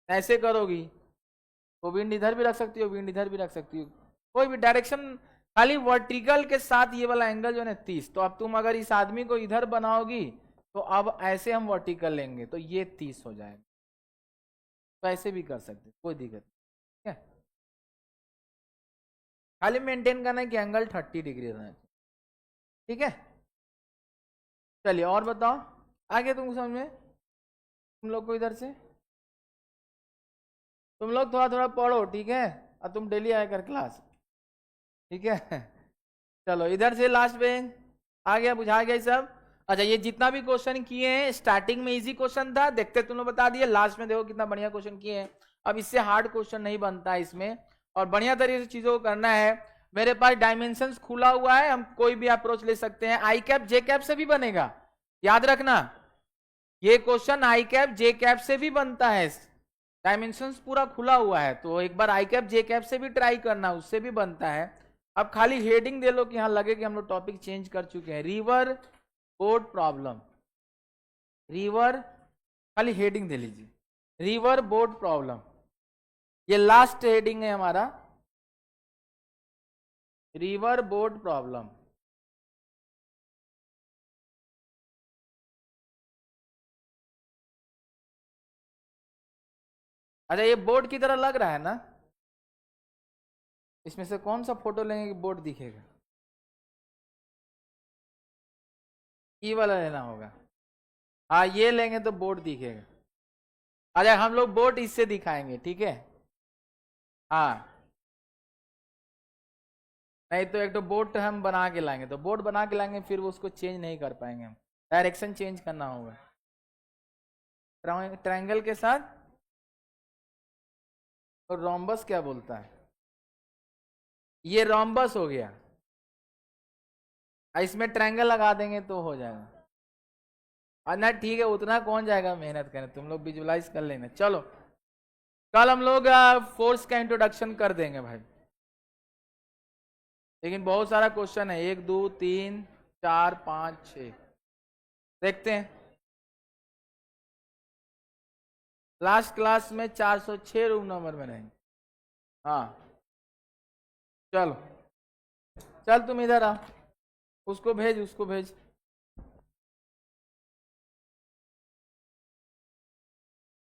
ऐसे करोगी, तो विंड इधर भी रख सकती हो, विंड इधर भी रख सकती हो, कोई भी डायरेक्शन, खाली वर्टिकल के साथ ये वाला एंगल जो है 30, तो अब तुम अगर इस आदमी को इधर बनाओगी तो अब ऐसे हम वर्टिकल लेंगे तो ये 30 हो जाएगा, तो ऐसे भी कर सकते कोई दिक्कत नहीं है, खाली मेंटेन करना है कि एंगल 30 डिग्री रहना चाहिए। ठीक है चलिए और बताओ आगे, तुम समझ में, तुम लोग को इधर से, तुम लोग थोड़ा थोड़ा पढ़ो ठीक है, और तुम डेली आया कर क्लास, ठीक है। चलो इधर से लास्ट बेंच आ गया, बुझा गया सब। अच्छा ये जितना भी क्वेश्चन किए हैं स्टार्टिंग में इजी क्वेश्चन था, देखते तुम लोग बता दिए, लास्ट में देखो कितना बढ़िया क्वेश्चन किए हैं। अब इससे हार्ड क्वेश्चन नहीं बनता है इसमें, और बढ़िया तरीके से चीजों को करना है। मेरे पास डायमेंशंस खुला हुआ है, हम कोई भी अप्रोच ले सकते हैं, आई कैप जे कैप से भी बनेगा, याद रखना ये question I cap J cap से भी बनता है, डायमेंशंस पूरा खुला हुआ है, तो एक बार आई कैप जे कैप से भी ट्राई करना, उससे भी बनता है। अब खाली हेडिंग दे लो कि हाँ लगे कि हम लोग टॉपिक चेंज कर चुके हैं, रिवर बोर्ड प्रॉब्लम, रिवर, खाली हेडिंग दे लीजिए रिवर बोर्ड प्रॉब्लम, ये लास्ट हेडिंग है हमारा। River boat problem. अच्छा ये बोट की तरह लग रहा है ना? इसमें से कौन सा फोटो लेंगे कि बोट दिखेगा? ई वाला लेना होगा। हाँ ये लेंगे तो बोट दिखेगा। अच्छा हम लोग बोट इससे दिखाएंगे, ठीक है। हाँ नहीं तो एक तो बोट हम बना के लाएंगे, तो बोट बना के लाएंगे फिर उसको चेंज नहीं कर पाएंगे हम, डायरेक्शन चेंज करना होगा ट्रायंगल के साथ। तो रोम्बस क्या बोलता है? ये रोम्बस हो गया। इसमें ट्रायंगल लगा देंगे तो हो जाएगा। ना ठीक है, उतना कौन जाएगा मेहनत करने, तुम लोग विजुलाइज कर लेना। चलो कल हम लोग फोर्स का इंट्रोडक्शन कर देंगे भाई, लेकिन बहुत सारा क्वेश्चन है, 1 2 3 4 5 6 देखते हैं। लास्ट क्लास में 406 रूम नंबर में रहेंगे। हाँ चलो, चल तुम इधर आ, उसको भेज, उसको भेज।